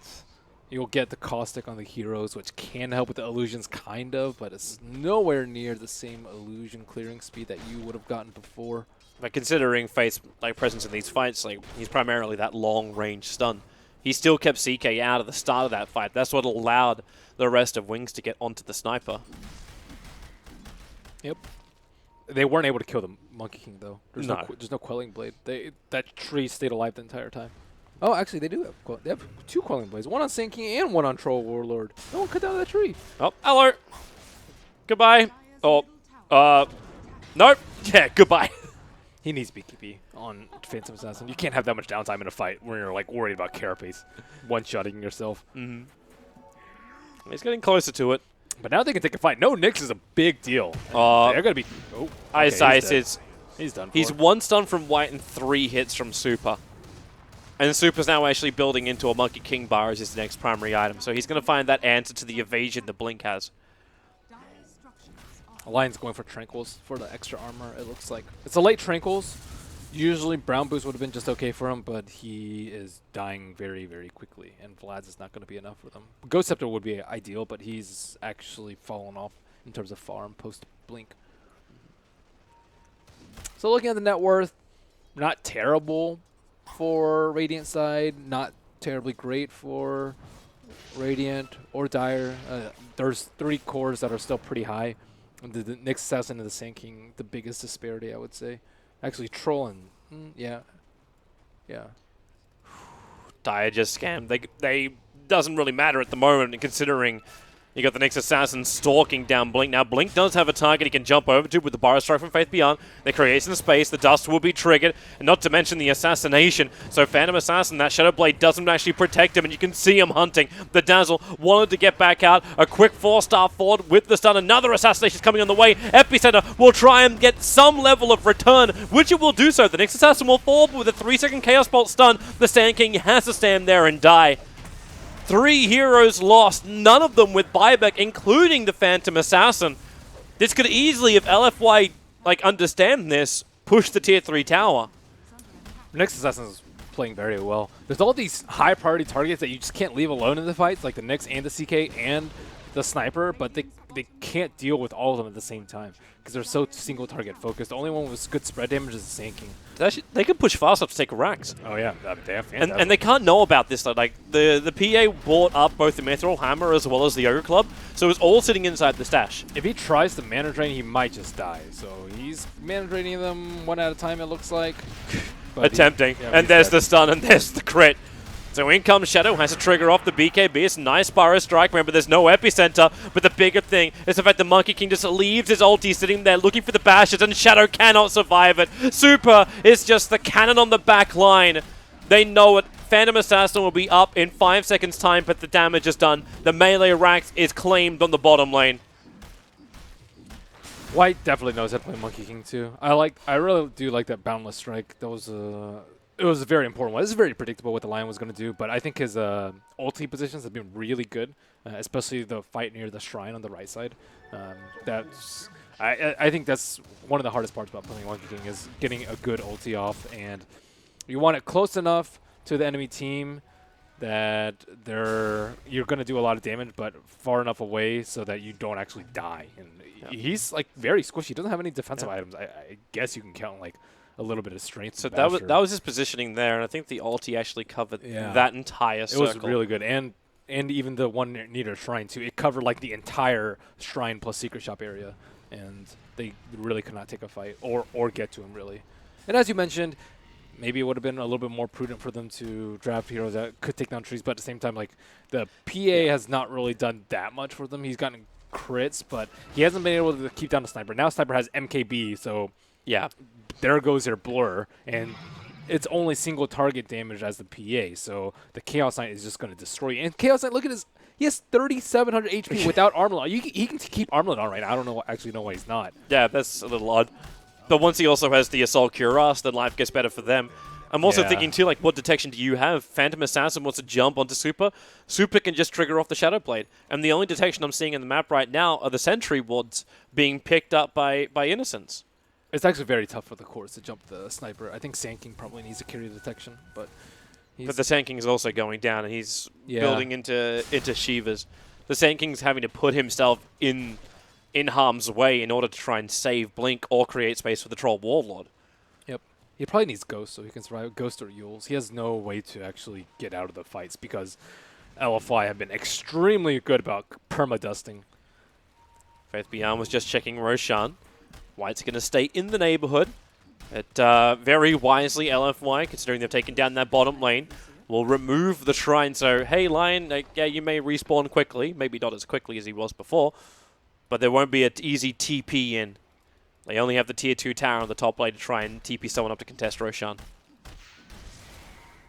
You'll get the Caustic on the heroes, which can help with the illusions, kind of, but it's nowhere near the same illusion clearing speed that you would have gotten before. But considering Faith's presence in these fights, he's primarily that long-range stun. He still kept CK out at the start of that fight. That's what allowed the rest of Wings to get onto the sniper. Yep. They weren't able to kill the Monkey King, though. There's no Quelling Blade. That tree stayed alive the entire time. Oh, actually, they do have. They have 2 Quelling Blades. One on Sand King and one on Troll Warlord. No one cut down that tree. Oh, hello. Goodbye. Oh, nope. Yeah, goodbye. He needs BKB on Phantom Assassin. You can't have that much downtime in a fight where you're like worried about carapace one-shotting yourself. He's getting closer to it. But now they can take a fight. No, Nyx is a big deal. They're gonna be. Oh, okay, he's done. He's 1 stun from White and 3 hits from Super. And Super's now actually building into a Monkey King bar as his next primary item. So he's going to find that answer to the evasion the Blink has. Lion's going for Tranquils for the extra armor, it looks like. It's a late Tranquils. Usually Brown Boost would have been just okay for him, but he is dying very, very quickly. And Vlad's is not going to be enough for them. Ghost Scepter would be ideal, but he's actually fallen off in terms of farm post-Blink. So looking at the net worth, not terrible for Radiant side, not terribly great for Radiant or Dire. There's 3 cores that are still pretty high. The Nyx Assassin and the Sand King, the biggest disparity, I would say. Actually, Troll and yeah. Dire just scammed. They doesn't really matter at the moment, considering you got the Nyx Assassin stalking down Blink. Now, Blink does have a target he can jump over to with the Burrow Strike from Faith Beyond. They create some space. The Dust will be triggered, and not to mention the Assassination. So Phantom Assassin, that Shadow Blade doesn't actually protect him, and you can see him hunting. The Dazzle wanted to get back out. A quick 4-star forward with the stun. Another Assassination is coming on the way. Epicenter will try and get some level of return, which it will do so. The Nyx Assassin will fall, but with a 3-second Chaos Bolt stun, the Sand King has to stand there and die. 3 heroes lost, none of them with buyback, including the Phantom Assassin. This could easily, if LFY like understand this, push the tier 3 tower. Next Assassin is playing very well. There's all these high priority targets that you just can't leave alone in the fights, like the Nyx and the CK and the Sniper, but they can't deal with all of them at the same time because they're so single target focused. The only one with good spread damage is the Sand King. They can push fast enough to take racks. Oh yeah, they have and they can't know about this though. Like the PA bought up both the Mithril Hammer as well as the Ogre Club, so it's all sitting inside the stash. If he tries to mana drain, he might just die. So he's mana draining them one at a time, it looks like. But attempting, and there's the stun, and there's the crit. So in comes Shadow, has to trigger off the BKB. It's a nice Spyro Strike. Remember, there's no epicenter, but the bigger thing is the fact the Monkey King just leaves his ulti sitting there looking for the bashes, and Shadow cannot survive it. Super is just the cannon on the back line. They know it. Phantom Assassin will be up in 5 seconds' time, but the damage is done. The melee racks is claimed on the bottom lane. White definitely knows how to play Monkey King too. I really do like that Boundless Strike. That was it was a very important one. This is very predictable what the Lion was going to do, but I think his ulti positions have been really good, especially the fight near the shrine on the right side. I think that's one of the hardest parts about playing Monkey King is getting a good ulti off, and you want it close enough to the enemy team that you're going to do a lot of damage, but far enough away so that you don't actually die. And he's like very squishy. He doesn't have any defensive items. I guess you can count like a little bit of strength. So that was his positioning there, and I think the ulti actually covered that entire circle. It was really good, and even the one near shrine too. It covered like the entire shrine plus secret shop area, and they really could not take a fight or get to him really. And as you mentioned, maybe it would have been a little bit more prudent for them to draft heroes that could take down trees, but at the same time, like the PA has not really done that much for them. He's gotten crits, but he hasn't been able to keep down the Sniper. Now Sniper has MKB, so yeah, there goes their blur, and it's only single target damage as the PA, so the Chaos Knight is just going to destroy you. And Chaos Knight, look at he has 3,700 HP without Armlet. He can keep Armlet on right now. I don't actually know why he's not. Yeah, that's a little odd. But once he also has the Assault Cuirass, then life gets better for them. I'm also thinking, too, like, what detection do you have? Phantom Assassin wants to jump onto Super. Super can just trigger off the Shadow Blade. And the only detection I'm seeing in the map right now are the Sentry wards being picked up by Innocence. It's actually very tough for the cores to jump the Sniper. I think Sand King probably needs to carry detection, but the Sand King is also going down, and he's building into Shivas. The Sand King's having to put himself in harm's way in order to try and save Blink or create space for the Troll Warlord. Yep. He probably needs Ghost so he can survive. Ghost or Yules. He has no way to actually get out of the fights because LFY have been extremely good about perma-dusting. Faith Beyond was just checking Roshan. White's going to stay in the neighborhood. Very wisely, LFY, considering they've taken down that bottom lane, will remove the shrine. So, hey, Lion, yeah, you may respawn quickly. Maybe not as quickly as he was before. But there won't be an easy TP in. They only have the tier 2 tower on the top lane to try and TP someone up to contest Roshan.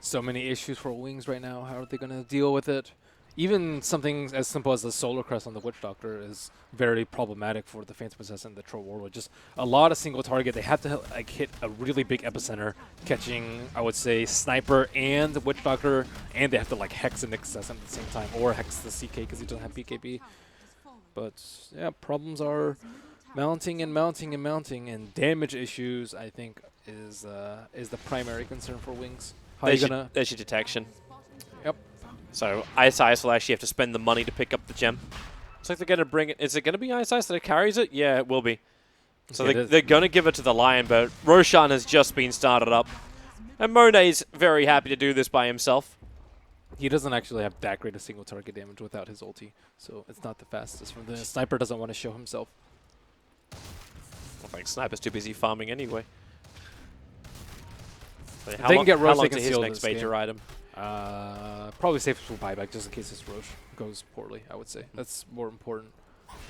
So many issues for Wings right now. How are they going to deal with it? Even something as simple as the Solar Crest on the Witch Doctor is very problematic for the Phantom Assassin and the Troll Warlord. Just a lot of single target. They have to like hit a really big epicenter, catching, I would say, Sniper and the Witch Doctor, and they have to like hex the Nyx Assassin at the same time, or hex the CK because he doesn't have BKB. But yeah, problems are mounting and mounting and mounting, and damage issues, I think, is the primary concern for Wings. There's your detection. Yep. So Ice will actually have to spend the money to pick up the gem. Looks like they're going to bring it. Is it going to be Ice that carries it? Yeah, it will be. So they're going to give it to the Lion, but Roshan has just been started up. And Monet's very happy to do this by himself. He doesn't actually have that great a single target damage without his ulti, so it's not the fastest. The Sniper doesn't want to show himself. I think Sniper's too busy farming anyway. If they can get Roche, they can his seal next this major game. item. Probably safest for buyback, just in case this Roche goes poorly, I would say. That's more important.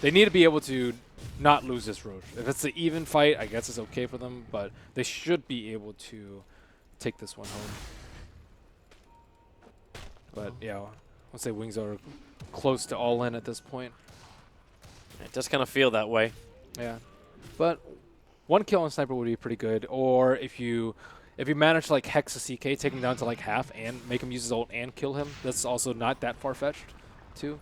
They need to be able to not lose this Roche. If it's an even fight, I guess it's okay for them, but they should be able to take this one home. But yeah, I'd say Wings are close to all in at this point. It does kind of feel that way. Yeah, but one kill on Sniper would be pretty good. Or if If you manage to like hex a CK, take him down to like half, and make him use his ult and kill him, that's also not that far-fetched, too.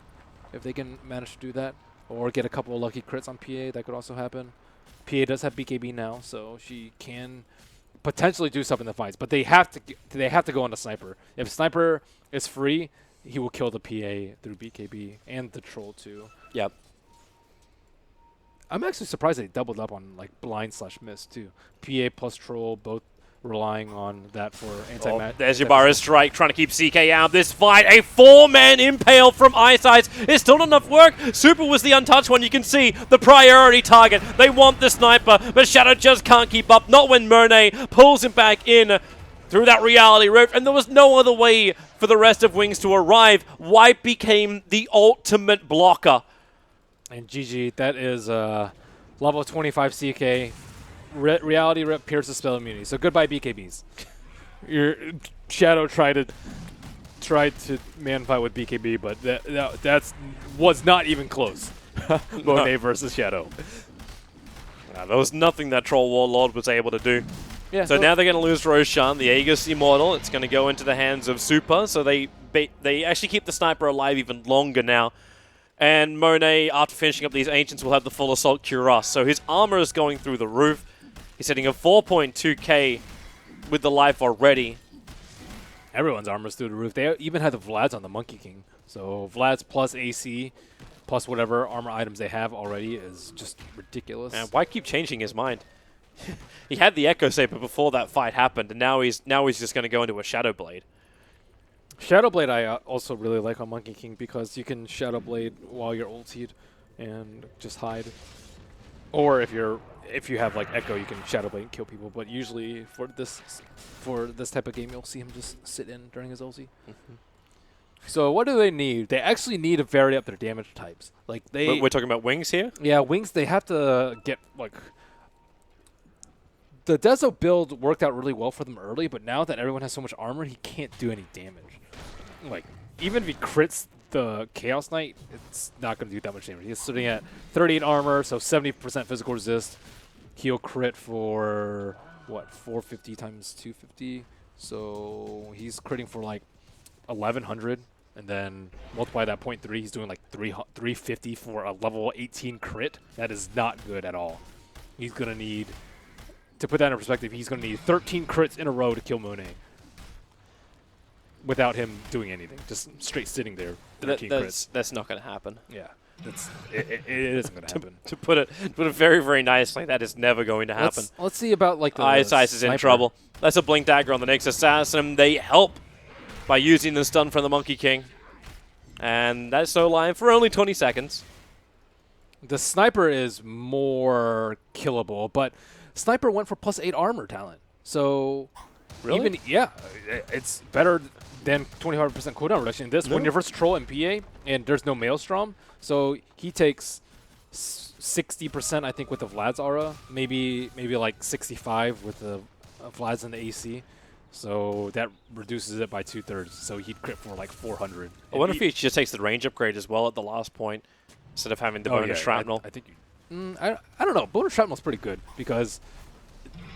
If they can manage to do that. Or get a couple of lucky crits on PA, that could also happen. PA does have BKB now, so she can potentially do stuff in the fights. But they have to go on the Sniper. If Sniper is free, he will kill the PA through BKB and the Troll, too. Yep. I'm actually surprised they doubled up on like blind/miss too. PA plus Troll, both relying on that for anti-match. There's Yubara's strike, trying to keep CK out of this fight. A 4-man impale from Ice Eyes. It's still not enough work. Super was the untouched one. You can see the priority target. They want the sniper, but Shadow just can't keep up. Not when Monet pulls him back in through that reality rift, and there was no other way for the rest of Wings to arrive. Wipe became the ultimate blocker. And GG, that is level 25 CK. Reality Rip pierces spell immunity. So goodbye BKBs. Your Shadow tried to man fight with BKB, but that was not even close. Monet versus Shadow. There was nothing that Troll Warlord was able to do. Yeah. So now they're going to lose Roshan, the Aegis Immortal. It's going to go into the hands of Super. So they actually keep the Sniper alive even longer now. And Monet, after finishing up these Ancients, will have the full Assault Cuirass. So his armor is going through the roof. He's hitting a 4.2k with the life already. Everyone's armor's through the roof. They even had the Vlads on the Monkey King. So Vlads plus AC plus whatever armor items they have already is just ridiculous. And why keep changing his mind? He had the Echo Saber before that fight happened, and now he's just going to go into a Shadow Blade. Shadow Blade I also really like on Monkey King because you can Shadow Blade while you're ultied and just hide. Or if you have like Echo, you can Shadow Blade and kill people. But usually for this type of game, you'll see him just sit in during his ulti. So what do they need? They actually need to vary up their damage types. Like We're talking about Wings here? Yeah, Wings, they have to get like... The Dezo build worked out really well for them early, but now that everyone has so much armor, he can't do any damage. Like, even if he crits the Chaos Knight, it's not going to do that much damage. He's sitting at 38 armor, so 70% physical resist. He'll crit for, what, 450 times 250? So he's critting for like 1100, and then multiply that 0.3, he's doing like 350 for a level 18 crit. That is not good at all. He's going to need... To put that in perspective, he's going to need 13 crits in a row to kill Monet. Without him doing anything. Just straight sitting there. 13 crits. That's not going to happen. Yeah. It isn't going to happen. To put it very, very nicely, that is never going to happen. Let's see about like the Ice is in trouble. That's a Blink Dagger on the next Assassin. They help by using the stun from the Monkey King. And that's so live for only 20 seconds. The Sniper is more killable, but... Sniper went for +8 armor talent. So, really? Yeah, it's better than 25% cooldown reduction in this. When you're versus Troll and PA, and there's no Maelstrom, so he takes 60%, I think, with the Vlad's aura. Maybe like 65 with the Vlad's and the AC. So that reduces it by 2/3. So he'd crit for like 400. I wonder if he just takes the range upgrade as well at the last point, instead of having the bonus shrapnel. I think I don't know. Bonus shrapnel's pretty good because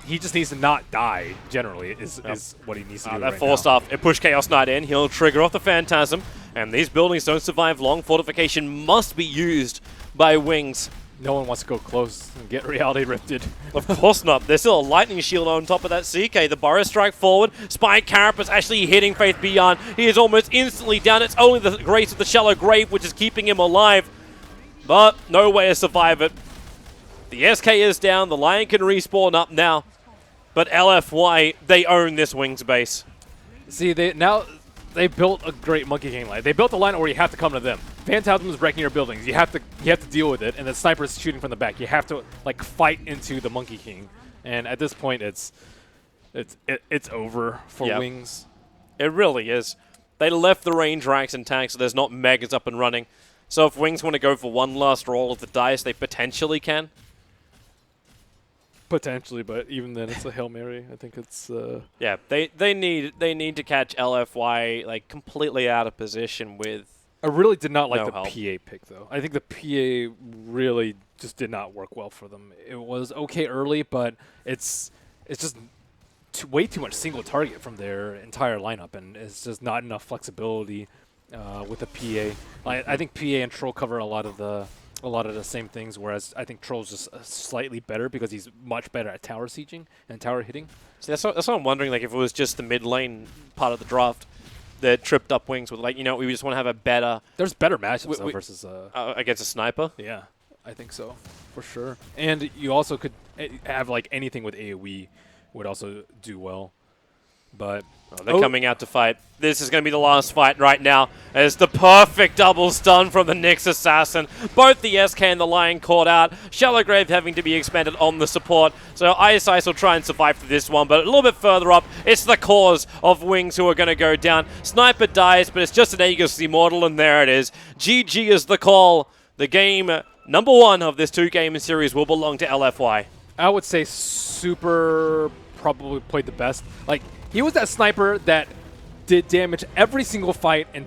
he just needs to not die. Generally, is what he needs to do. That right forced now. off. It pushed Chaos Knight in. He'll trigger off the Phantasm, and these buildings don't survive long. Fortification must be used by Wings. No one wants to go close and get reality rifted. Of course not. There's still a lightning shield on top of that CK. The Burrow strike forward. Spike Carapace actually hitting Faith Beyond. He is almost instantly down. It's only the grace of the shallow grave which is keeping him alive. But no way to survive it. The SK is down. The Lion can respawn up now. But LFY, they own this Wings base. See, they built a great Monkey King line. They built a line where you have to come to them. Phantasm is breaking your buildings. You have to deal with it, and the sniper is shooting from the back. You have to like fight into the Monkey King, and at this point, it's over for Wings. It really is. They left the range racks intact, so there's not megas up and running. So if Wings want to go for one last roll of the dice, they potentially can. Potentially, but even then, it's a Hail Mary. I think it's... Yeah, they need to catch LFY like completely out of position with... I really did not like no the help. PA pick, though. I think the PA really just did not work well for them. It was okay early, but it's just way too much single target from their entire lineup, and it's just not enough flexibility with the PA. I think PA and Troll cover a lot of the same things, whereas I think Troll's just slightly better because he's much better at tower sieging and tower hitting. See, that's what I'm wondering. Like, if it was just the mid lane part of the draft that tripped up Wings with, like, you know, we just want to have a better. There's better matchups though versus against a sniper. Yeah, I think so for sure. And you also could have like anything with AoE would also do well. But they're coming out to fight. This is going to be the last fight right now. As the perfect double stun from the Nyx Assassin. Both the SK and the Lion caught out. Shallow Grave having to be expanded on the support. So Ice will try and survive for this one. But a little bit further up, it's the cause of Wings who are going to go down. Sniper dies, but it's just an Aegis Immortal, and there it is. GG is the call. The game number 1 of this 2-game series will belong to LFY. I would say Super probably played the best. Like, he was that sniper that did damage every single fight and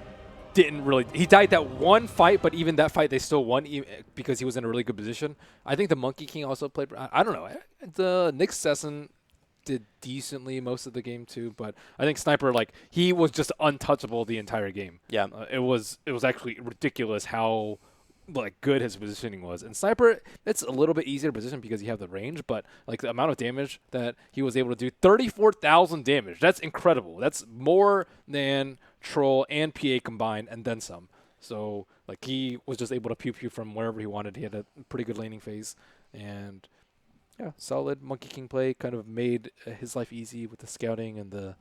didn't really... He died that one fight, but even that fight they still won because he was in a really good position. I think the Monkey King also played... I don't know. The Nyx Assassin did decently most of the game too, but I think Sniper, like, he was just untouchable the entire game. Yeah. It was actually ridiculous how... like good his positioning was. And Sniper, it's a little bit easier to position because you have the range, but like the amount of damage that he was able to do, 34,000 damage. That's incredible. That's more than Troll and PA combined and then some. So like he was just able to pew pew from wherever he wanted. He had a pretty good laning phase, and yeah, solid Monkey King play. Kind of made his life easy with the scouting and the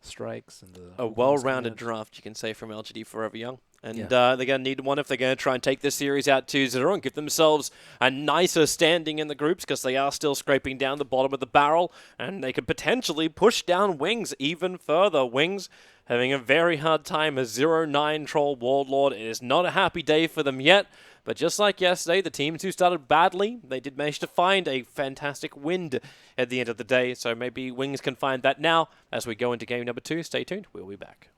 strikes and the... A well-rounded draft, you can say, from LGD Forever Young. And they're going to need one if they're going to try and take this series out 2-0 and give themselves a nicer standing in the groups, because they are still scraping down the bottom of the barrel, and they could potentially push down Wings even further. Wings having a very hard time as 0-9 Troll Warlord. It is not a happy day for them yet, but just like yesterday, the teams who started badly, they did manage to find a fantastic wind at the end of the day, so maybe Wings can find that now as we go into game number 2. Stay tuned, we'll be back.